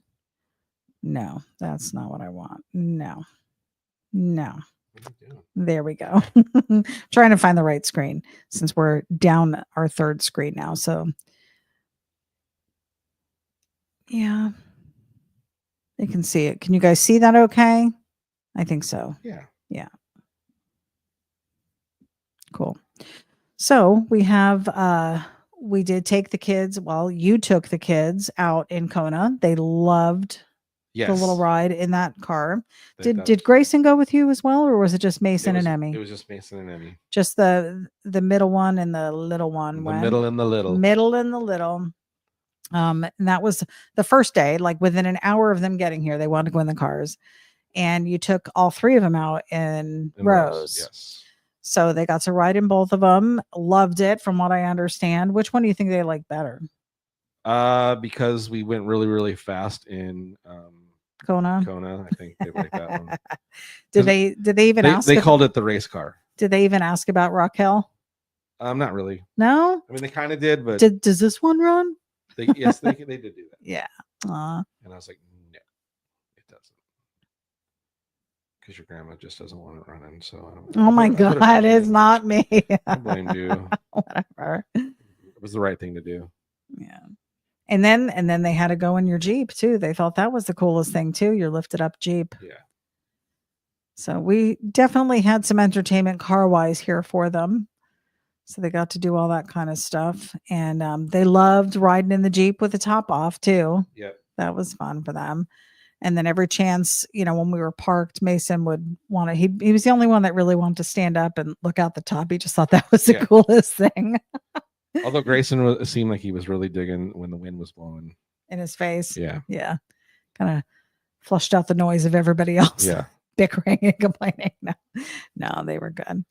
No, that's not what I want. No. There we go. Trying to find the right screen since we're down our third screen now. So yeah, they can see it. Can you guys see that okay? I think so. Yeah. Cool. So we have we did take the kids. Well, you took the kids out in Kona. They loved the little ride in that car. Did Grayson go with you as well, or was it just Mason and Emmy? It was just Mason and Emmy. Just the middle one and the little one. Middle and the little. Middle and the little. And that was the first day. Like within an hour of them getting here, they wanted to go in the cars, and you took all three of them out in Rose. Yes. So they got to ride in both of them. Loved it, from what I understand. Which one do you think they like better? Because we went really, really fast in Kona. I think they like that one. Did they even ask? They called it the race car. Did they even ask about Raquel? Not really. No. I mean, they kind of did, but does this one run? Yes, they did do that. Yeah. And I was like, no, it doesn't, because your grandma just doesn't want it running. So oh my God, it's not me. I blamed you. Whatever. It was the right thing to do. Yeah. And then they had to go in your Jeep too. They thought that was the coolest thing too, your lifted up Jeep. Yeah. So we definitely had some entertainment car wise here for them. So they got to do all that kind of stuff. And they loved riding in the Jeep with the top off too. Yeah. That was fun for them. And then every chance, when we were parked, Mason would want to, he was the only one that really wanted to stand up and look out the top. He just thought that was the coolest thing. Although Grayson seemed like he was really digging when the wind was blowing in his face. Yeah. Yeah. Kind of flushed out the noise of everybody else. Yeah. Bickering and complaining. No, they were good.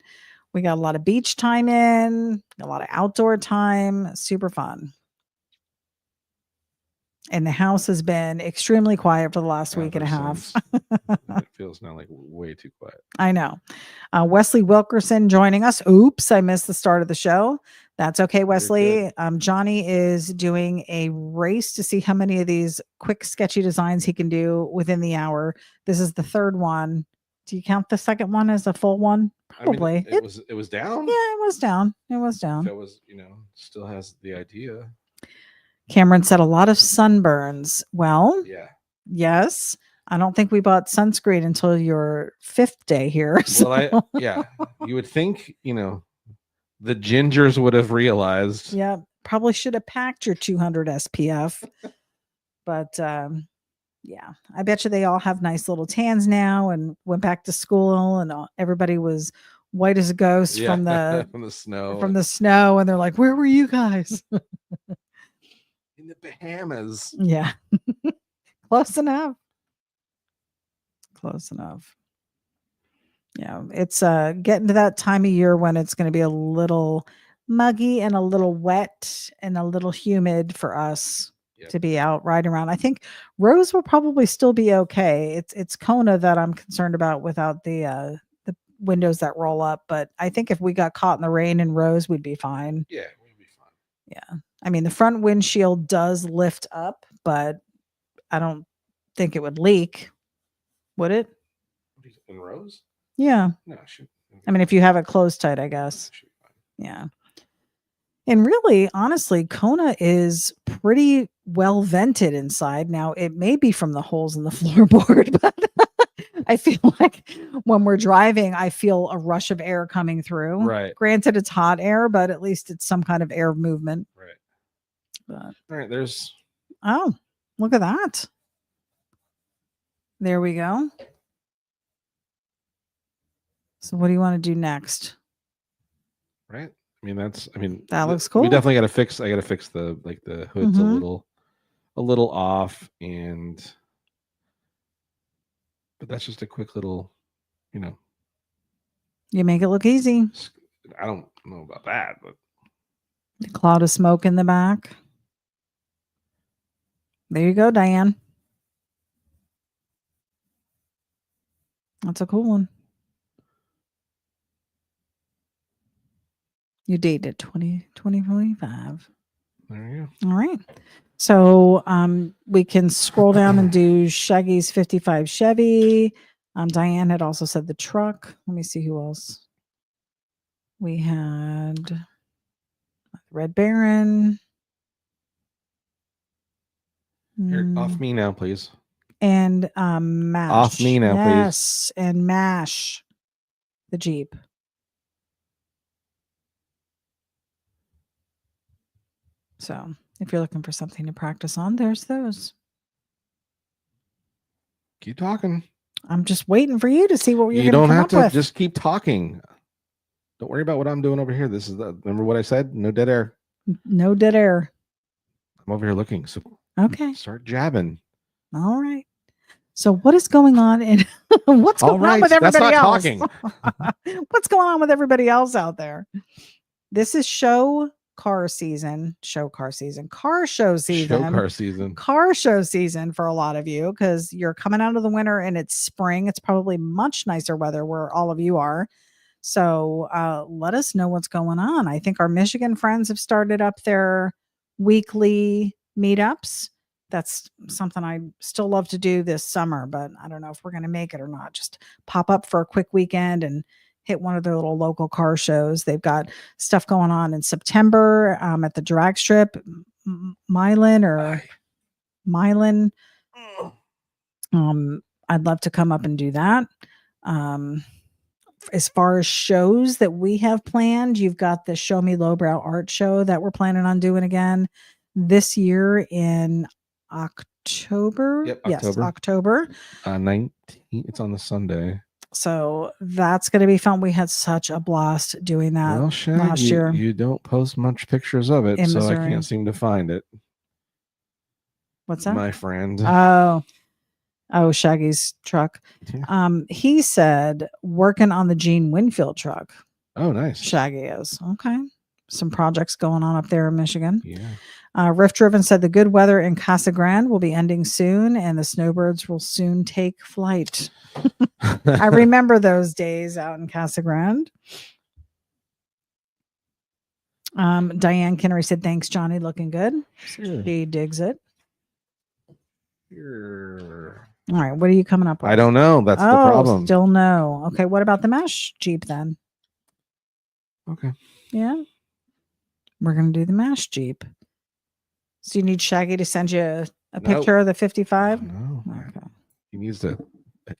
We got a lot of beach time in, a lot of outdoor time. Super fun. And the house has been extremely quiet for the last week and a half. It feels now like way too quiet. I know. Wesley Wilkerson joining us. Oops, I missed the start of the show. That's okay, Wesley. Johnny is doing a race to see how many of these quick sketchy designs he can do within the hour. This is the third one. Do you count the second one as a full one? Probably. I mean, it was down. Yeah, it was down. It was down. If it was, still has the idea. Cameron said a lot of sunburns. Well, yeah. Yes. I don't think we bought sunscreen until your 5th day here. So. Well, you would think, the gingers would have realized. Yeah. Probably should have packed your 200 SPF. But yeah, I bet you they all have nice little tans now and went back to school, and everybody was white as a ghost from the snow. And they're like, where were you guys? In the Bahamas. Yeah. Close enough. Yeah, it's getting to that time of year when it's going to be a little muggy and a little wet and a little humid for us to be out riding around. I think Rose will probably still be okay. It's Kona that I'm concerned about without the windows that roll up, but I think if we got caught in the rain in Rose, we'd be fine. Yeah, we'd be fine. Yeah. I mean, the front windshield does lift up, but I don't think it would leak. Would it? In Rose? Yeah. No, it should. I mean, if you have it closed tight, I guess. Yeah. And really, honestly, Kona is pretty well vented inside. Now, it may be from the holes in the floorboard, but I feel like when we're driving, I feel a rush of air coming through. Right. Granted, it's hot air, but at least it's some kind of air movement. Right. But, all right. There's. Oh, look at that. There we go. So what do you want to do next? Right. That looks cool. We definitely got to fix. I got to fix the hood's a little off, but that's just a quick little, You make it look easy. I don't know about that, but the cloud of smoke in the back. There you go, Diane. That's a cool one. You dated 2025. There you go. All right. So we can scroll down and do Shaggy's 55 Chevy. Diane had also said the truck. Let me see who else. We had Red Baron. Here, off me now, please. And MASH. Off me now, please. Yes, and MASH, the Jeep. So if you're looking for something to practice on, there's those. Keep talking. I'm just waiting for you to see what you're You going don't to come have up to with. just keep talking. Don't worry about what I'm doing over here. This is remember what I said? No dead air. No dead air. I'm over here looking. So okay. Start jabbing. All right. So what is going on in what's going on with everybody else? What's going on with everybody else out there? This is car show season for a lot of you because you're coming out of the winter and it's spring. It's probably much nicer weather where all of you are. So let us know what's going on. I think our Michigan friends have started up their weekly meetups. That's something I still love to do this summer, but I don't know if we're going to make it or not. Just pop up for a quick weekend and hit one of their little local car shows. They've got stuff going on in September at the drag strip, Milan. I'd love to come up and do that. As far as shows that we have planned, you've got the Show Me Lowbrow Art Show that we're planning on doing again this year in October. Yep, Yes, October. 19th. It's on the Sunday. So that's going to be fun. We had such a blast doing that last year. You don't post much pictures of it, so Missouri. I can't seem to find it. What's that? My friend. Oh, Shaggy's truck. Yeah. He said working on the Gene Winfield truck. Oh, nice. Shaggy is. Okay. Some projects going on up there in Michigan. Yeah. Rift Driven said the good weather in Casa Grande will be ending soon and the snowbirds will soon take flight. I remember those days out in Casa Grande. Diane Kinnery said, thanks, Johnny. Looking good. Sure. She digs it. Sure. All right. What are you coming up with? I don't know. That's the problem. Still no. Okay. What about the mesh Jeep then? Okay. Yeah. We're going to do the mesh Jeep. So you need Shaggy to send you a picture of the 55? No. Okay. He needs to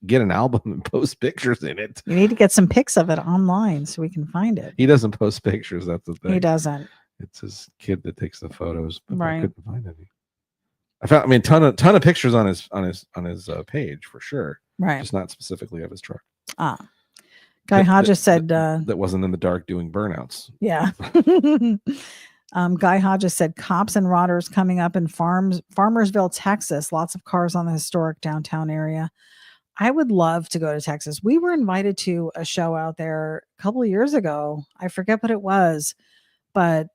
get an album and post pictures in it. You need to get some pics of it online so we can find it. He doesn't post pictures. That's the thing. He doesn't. It's his kid that takes the photos, but right. I couldn't find any. I found, ton of pictures on his page for sure. Right. Just not specifically of his truck. Guy Hodges said that wasn't in the dark doing burnouts. Yeah. Guy Hodges said cops and rotters coming up in Farmersville, Texas. Lots of cars on the historic downtown area. I would love to go to Texas. We were invited to a show out there a couple of years ago. I forget what it was, but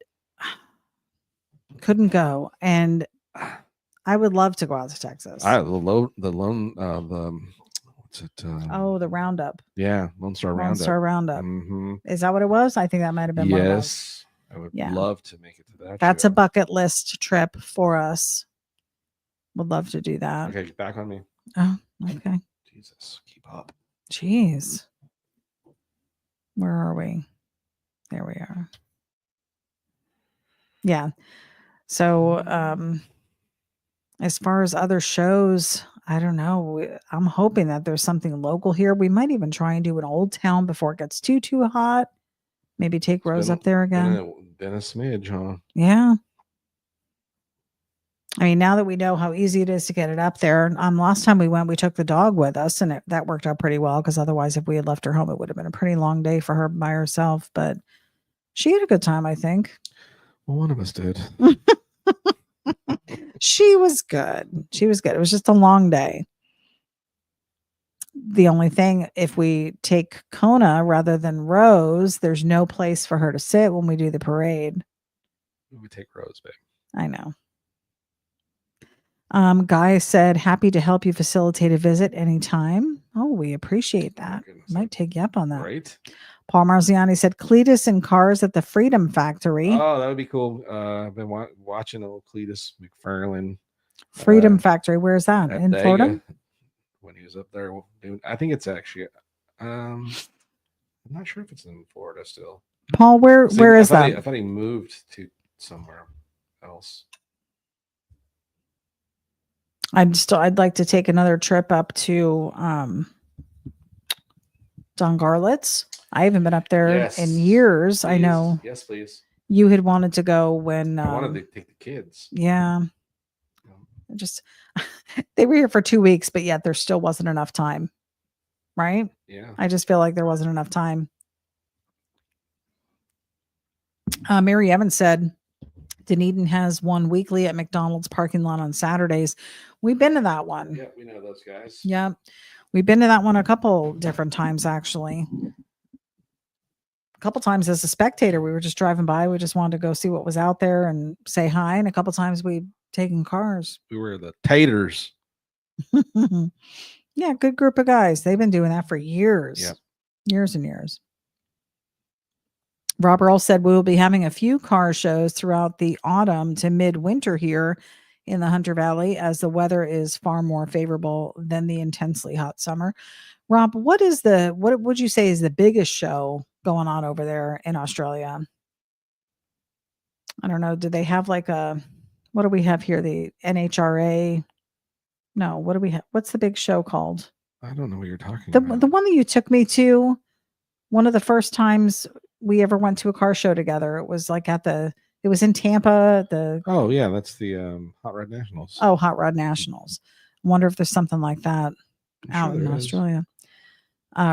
couldn't go. And I would love to go out to Texas. The Roundup. Yeah, Lone Star Roundup. Mm-hmm. Is that what it was? I think that might have been. Yes, I would love to make it to that. That's a bucket list trip for us. Would love to do that. Okay, back on me. Oh, okay. Jesus, keep up. Jeez. Where are we? There we are. Yeah. So, as far as other shows, I don't know. I'm hoping that there's something local here. We might even try and do an Old Town before it gets too hot. Maybe take Rose up there again. Been a smidge, huh? Yeah. I mean, now that we know how easy it is to get it up there, last time we went, we took the dog with us, and that worked out pretty well. Because otherwise, if we had left her home, it would have been a pretty long day for her by herself. But she had a good time, I think. Well, one of us did. She was good. It was just a long day. The only thing, if we take Kona rather than Rose, there's no place for her to sit when we do the parade. We take Rose, babe. I know. Guy said, happy to help you facilitate a visit anytime. Oh, we appreciate that. Might take you up on that. Right. Paul Marziani said, Cletus in cars at the Freedom Factory. Oh, that would be cool. I've been watching old Cletus McFarlane. Freedom Factory. Where is that? In Florida? When he was up there doing, I think it's actually, I'm not sure if it's in Florida still. Paul, where is that? I thought he moved to somewhere else. I'd like to take another trip up to Don Garlett's. I haven't been up there in years. Please. I know. Yes, please. You had wanted to go when I wanted to take the kids. Yeah. They were here for 2 weeks, but yet there still wasn't enough time. Right? Yeah. I just feel like there wasn't enough time. Mary Evans said, Dunedin has one weekly at McDonald's parking lot on Saturdays. We've been to that one. Yeah, we know those guys. Yeah. We've been to that one a couple different times, actually. A couple times as a spectator, we were just driving by. We just wanted to go see what was out there and say hi. And a couple times we've taken cars. We were the taters. Yeah, good group of guys. They've been doing that for years. Yep. Years and years. Rob Earl said we will be having a few car shows throughout the autumn to midwinter here in the Hunter Valley as the weather is far more favorable than the intensely hot summer. Rob, what would you say is the biggest show going on over there in Australia? I don't know. Do they have like what do we have here? The NHRA? No, what do we have? What's the big show called? I don't know what you're talking about. The one that you took me to, one of the first times we ever went to a car show together. It was like it was in Tampa. Oh yeah, that's the Hot Rod Nationals. Oh, Hot Rod Nationals. I wonder if there's something like that out in Australia.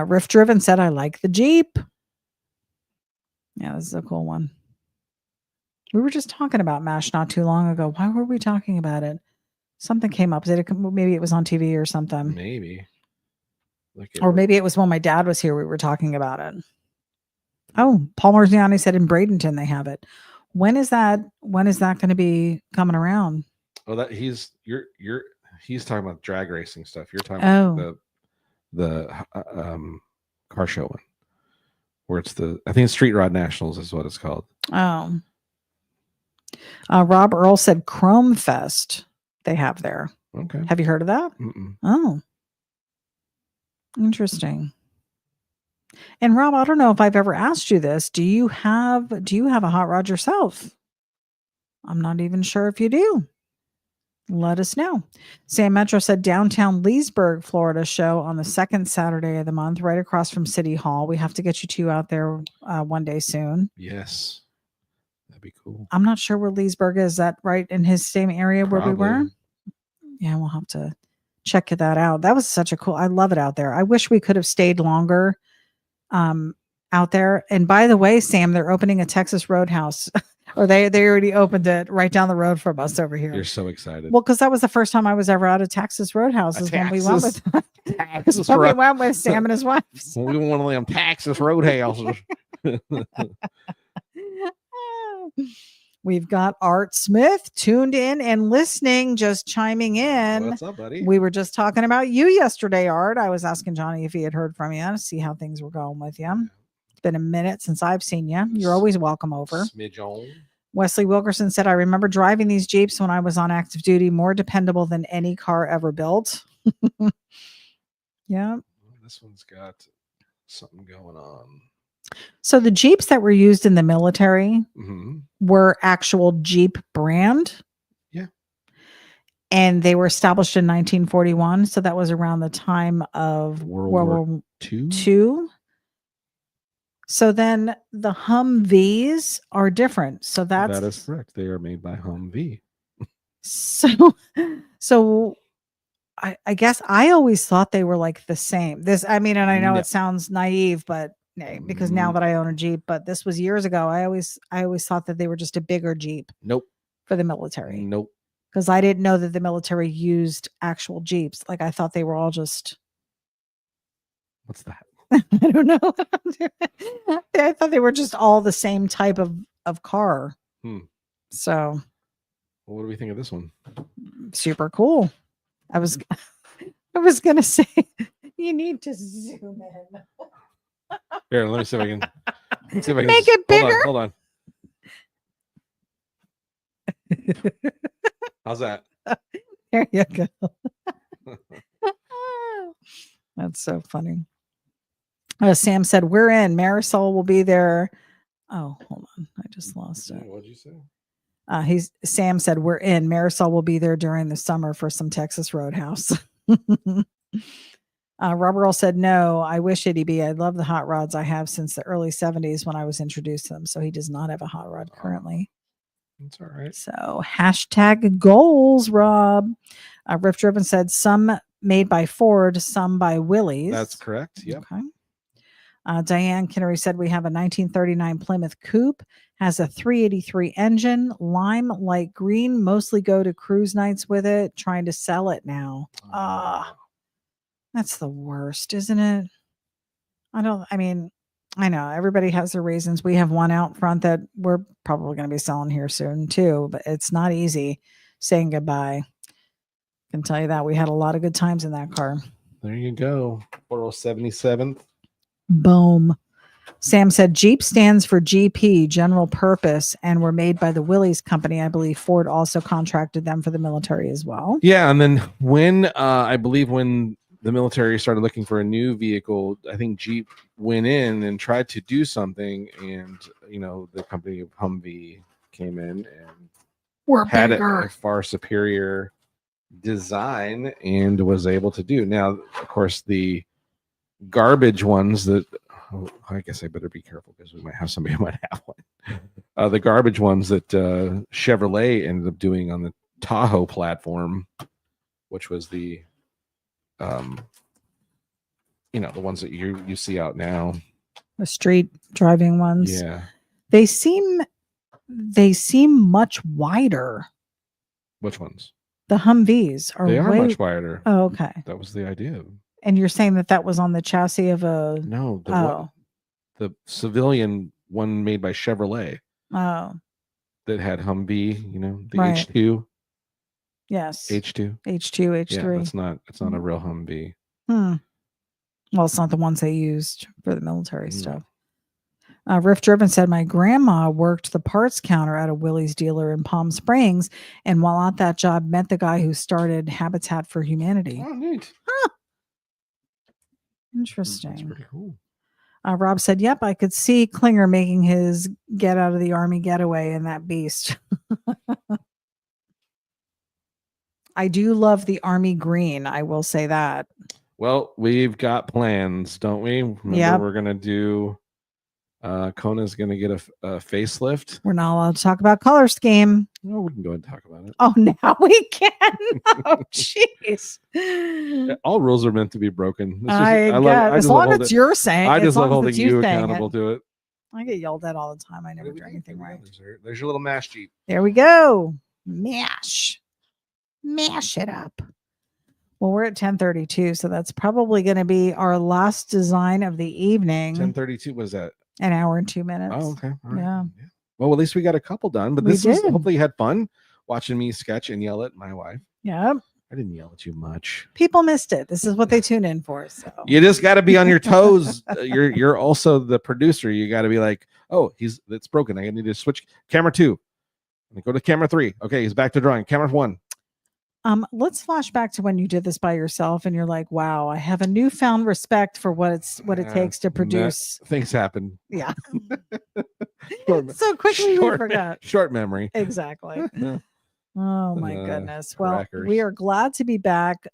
Riff Driven said, I like the Jeep. Yeah, this is a cool one. We were just talking about MASH not too long ago. Why were we talking about it? Something came up. Maybe it was on TV or something. Maybe. Or maybe it was when my dad was here. We were talking about it. Oh, Paul Marziani said in Bradenton they have it. When is that going to be coming around? Oh, he's talking about drag racing stuff. You're talking about the car show one, where I think it's Street Rod Nationals is what it's called. Oh. Rob Earl said Chrome Fest they have there. Okay. Have you heard of that? Mm-mm. Oh. Interesting. And Rob, I don't know if I've ever asked you this. Do you have a hot rod yourself? I'm not even sure if you do. Let us know. Sam Metro said downtown Leesburg, Florida show on the second Saturday of the month, right across from City Hall. We have to get you two out there one day soon. Yes. That'd be cool. I'm not sure where Leesburg is. Is that right in his same area where we were? Yeah, we'll have to check that out. That was such a cool, I love it out there. I wish we could have stayed longer out there. And by the way, Sam, they're opening a Texas Roadhouse. Or they already opened it right down the road from us over here. You're so excited. Well, because that was the first time I was ever out of Texas Roadhouse is when we went with we went with Sam and his wife. Well, we want one of them Texas Roadhouses. We've got Art Smith tuned in and listening, just chiming in. What's up, buddy? We were just talking about you yesterday, Art. I was asking Johnny if he had heard from you to see how things were going with you. It's been a minute since I've seen you. You're always welcome over. Smidge. Wesley Wilkerson said, I remember driving these Jeeps when I was on active duty, more dependable than any car ever built. Yeah. This one's got something going on. So the Jeeps that were used in the military were actual Jeep brand. Yeah. And they were established in 1941. So that was around the time of World War II. So then the Humvees are different. So that is correct. They are made by Humvee. So I guess I always thought they were like the same. And I know it sounds naive, but because now that I own a Jeep, but this was years ago. I always thought that they were just a bigger Jeep. Nope. For the military. Nope. Because I didn't know that the military used actual Jeeps. Like I thought they were all just. What's that? I don't know. I thought they were just all the same type of car. So. Well, what do we think of this one? Super cool. I was gonna say you need to zoom in. Here, let me see if I can. Make it bigger. Hold on. How's that? There you go. That's so funny. Sam said, we're in. Marisol will be there. Oh, hold on. I just lost it. What'd you say? Sam said, we're in. Marisol will be there during the summer for some Texas Roadhouse. Robert Earl said, no, I wish ityB. I love the hot rods I have since the early 70s when I was introduced to them. So he does not have a hot rod currently. That's all right. So hashtag goals, Rob. Riff Driven said some made by Ford, some by Willys. That's correct. Yep. Okay. Diane Kinnery said we have a 1939 Plymouth Coupe, has a 383 engine, lime light green, mostly go to cruise nights with it, trying to sell it now. That's the worst, isn't it? I know everybody has their reasons. We have one out front that we're probably going to be selling here soon too, but it's not easy saying goodbye. I can tell you that we had a lot of good times in that car. There you go. 4077th. Boom. Sam said Jeep stands for GP, general purpose, and were made by the Willys company. I believe Ford also contracted them for the military as well. Yeah. And then when I believe when the military started looking for a new vehicle, I think Jeep went in and tried to do something, and the company of Humvee came in and had a far superior design and was able to do. Now, of course, the garbage ones that I guess I better be careful because we might have somebody who might have one. The garbage ones that Chevrolet ended up doing on the Tahoe platform, which was the the ones that you see out now, the street driving ones. Yeah, they seem much wider. Which ones? The Humvees are much wider. Oh, okay. That was the idea. And you're saying that was on the chassis of a... No, the civilian one made by Chevrolet. Oh. That had Humvee, the right. H2. Yes. H2. H2, H3. Yeah, it's not a real Humvee. Well, it's not the ones they used for the military stuff. Riff Driven said, my grandma worked the parts counter at a Willys dealer in Palm Springs, and while at that job, met the guy who started Habitat for Humanity. Oh, neat. Huh. Interesting. That's pretty cool. Rob said, yep, I could see Klinger making his get out of the army getaway in that beast. I do love the army green. I will say that. Well, we've got plans, don't we? Remember, we're going to do... Kona's going to get a facelift. We're not allowed to talk about color scheme. No, we can go ahead and talk about it. Oh, now we can. Oh, jeez. All rules are meant to be broken. As long as you're saying. I just love holding you accountable to it. I get yelled at all the time. I never do anything right. There's your little mash Jeep. There we go. Mash it up. Well, we're at 10:32, so that's probably going to be our last design of the evening. 10:32 was that? An hour and 2 minutes. Oh, okay. All right. Yeah. Well, at least we got a couple done. But this was hopefully you had fun watching me sketch and yell at my wife. Yeah. I didn't yell at you much. People missed it. This is what they tune in for. So you just got to be on your toes. You're also the producer. You got to be like, oh, it's broken. I need to switch camera 2. Go to camera 3. Okay, he's back to drawing. Camera 1. Let's flash back to when you did this by yourself and you're like, wow, I have a newfound respect for what it takes to produce. Things happen. Yeah. So quickly we forgot. Short memory. Exactly. Oh my goodness. Well, we are glad to be back.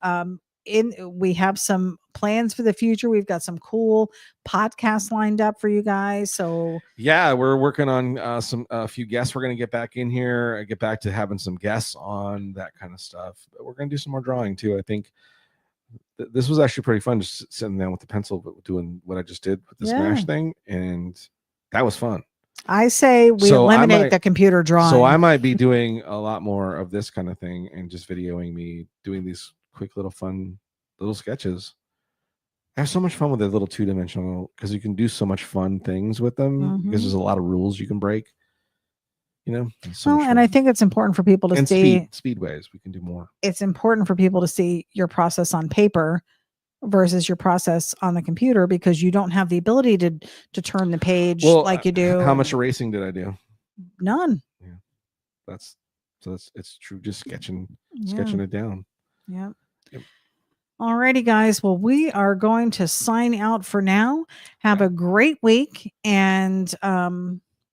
We have some plans for the future. We've got some cool podcasts lined up for you guys. So yeah, we're working on a few guests. We're going to get back in here, get back to having some guests on that kind of stuff. But we're going to do some more drawing too. I think this was actually pretty fun, just sitting down with the pencil, but doing what I just did with the Smash thing, and that was fun. I say we eliminate the computer drawing. So I might be doing a lot more of this kind of thing and just videoing me doing these quick little fun little sketches. I have so much fun with the little 2-dimensional because you can do so much fun things with them because there's a lot of rules you can break. And I think it's important for people to see speedways. We can do more. It's important for people to see your process on paper versus your process on the computer because you don't have the ability to turn the page like you do. How much erasing did I do? None. Yeah, it's true. Just sketching it down. Yeah. Yep. Alrighty, guys. Well, we are going to sign out for now. Have a great week, and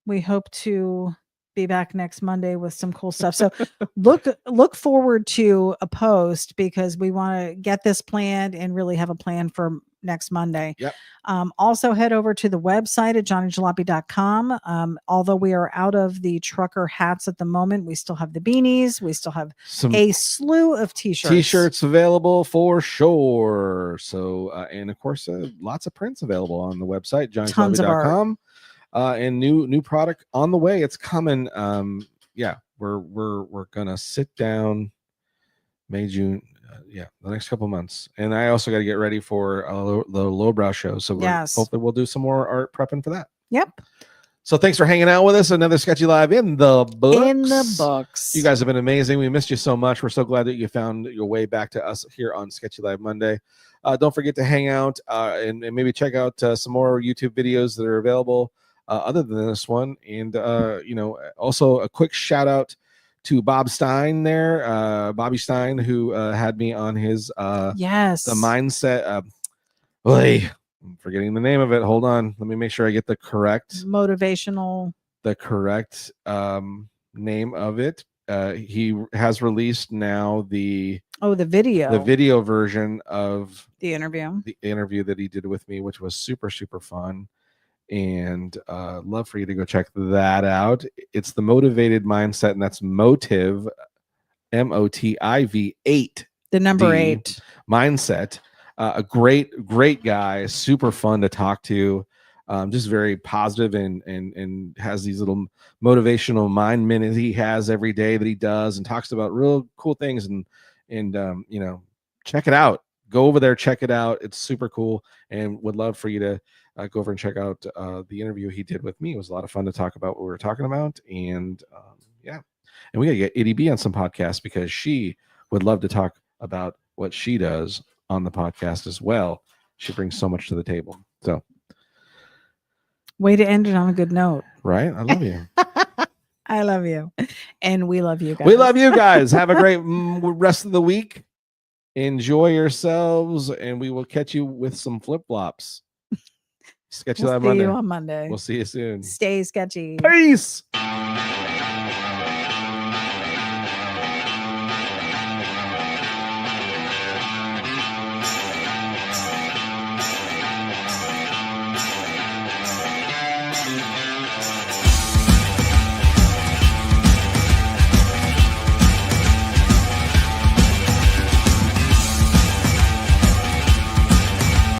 we hope to be back next Monday with some cool stuff. So look forward to a post because we want to get this planned and really have a plan for next Monday. Yep. Also head over to the website at johnnyjalopy.com. Although we are out of the trucker hats at the moment, we still have the beanies. We still have a slew of t-shirts available for sure. So, and of course, lots of prints available on the website, johnnyjalopy.com. And new product on the way. It's coming. Yeah, we're gonna sit down May, June. The next couple months. And I also got to get ready for the lowbrow show. So hopefully we'll do some more art prepping for that. Yep. So thanks for hanging out with us. Another Sketchy Live in the books. In the books. You guys have been amazing. We missed you so much. We're so glad that you found your way back to us here on Sketchy Live Monday. Don't forget to hang out and maybe check out some more YouTube videos that are available other than this one. And, also a quick shout out to Bob Stein there, Bobby Stein, who had me on his the mindset. I'm forgetting the name of it. Hold on, let me make sure I get the correct name of it. He has released now the video version of the interview that he did with me, which was super fun. And love for you to go check that out. It's the Motivated Mindset, and that's Motive, MOTIV 8, the number 8 mindset. A great guy, super fun to talk to, just very positive and has these little motivational mind minutes he has every day that he does and talks about real cool things. And check it out. Go over there, check it out. It's super cool, and would love for you to go over and check out the interview he did with me. It was a lot of fun to talk about what we were talking about. And and we got to get ityB on some podcasts because she would love to talk about what she does on the podcast as well. She brings so much to the table. So way to end it on a good note. Right? I love you. I love you. And we love you guys. We love you guys. Have a great rest of the week. Enjoy yourselves, and we will catch you with some flip-flops. Sketchy Live Monday. See you on Monday. We'll see you soon. Stay sketchy. Peace.